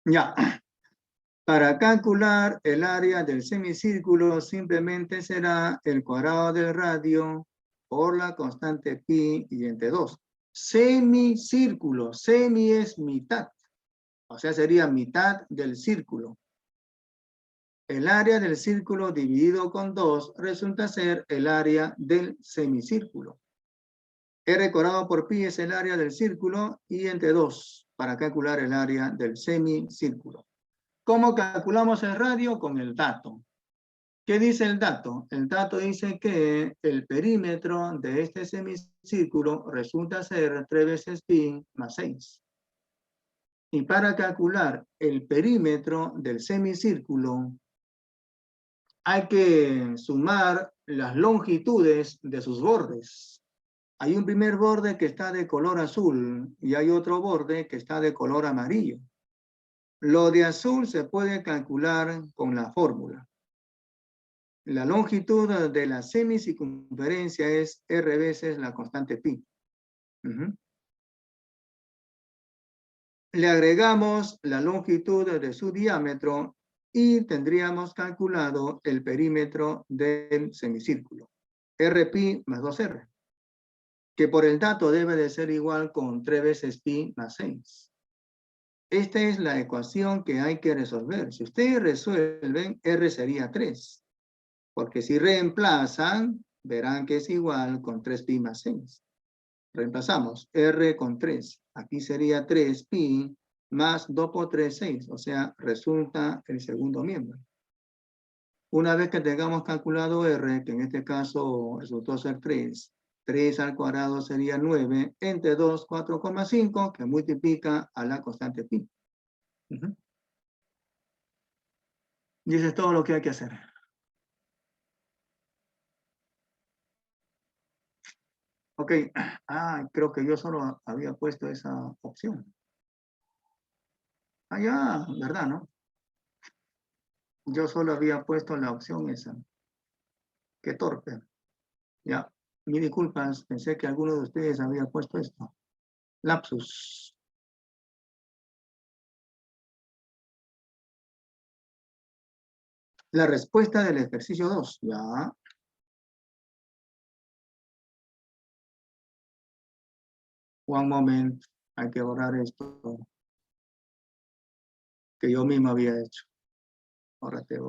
Ya. Para calcular el área del semicírculo simplemente será el cuadrado del radio por la constante pi y entre 2. Semicírculo, semi es mitad, o sea sería mitad del círculo. el área del círculo dividido con 2 resulta ser el área del semicírculo. R cuadrado por pi es el área del círculo y entre 2 para calcular el área del semicírculo. ¿Cómo calculamos el radio? Con el dato. ¿Qué dice el dato? El dato dice que el perímetro de este semicírculo resulta ser 3 veces pi más 6. Y para calcular el perímetro del semicírculo, hay que sumar las longitudes de sus bordes. Hay un primer borde que está de color azul y hay otro borde que está de color amarillo. Lo de azul se puede calcular con la fórmula. La longitud de la semicircunferencia es R veces la constante pi. Le agregamos la longitud de su diámetro y tendríamos calculado el perímetro del semicírculo. R pi más 2R, que por el dato debe de ser igual con 3 veces pi más 6. Esta es la ecuación que hay que resolver. Si ustedes resuelven, R sería 3. Porque si reemplazan, verán que es igual con 3 pi más 6. Reemplazamos R con 3. Aquí sería 3 pi más 2 por 3, 6. O sea, resulta el segundo miembro. Una vez que tengamos calculado R, que en este caso resultó ser 3, 3 al cuadrado sería 9, entre 2, 4,5, que multiplica a la constante pi. Y eso es todo lo que hay que hacer. Ok, creo que yo solo había puesto esa opción. Ya, ¿verdad, no? Yo solo había puesto la opción esa. Qué torpe. Ya, mis disculpas, pensé que alguno de ustedes había puesto esto. Lapsus. La respuesta del ejercicio 2, ya. One moment, hay que borrar esto que yo mismo había hecho. Bórrate.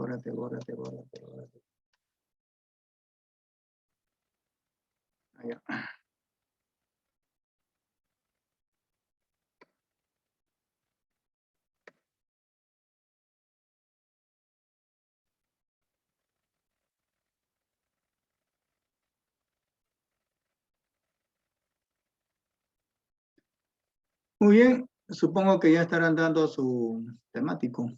Allá. Muy bien, supongo que ya estarán dando su temático.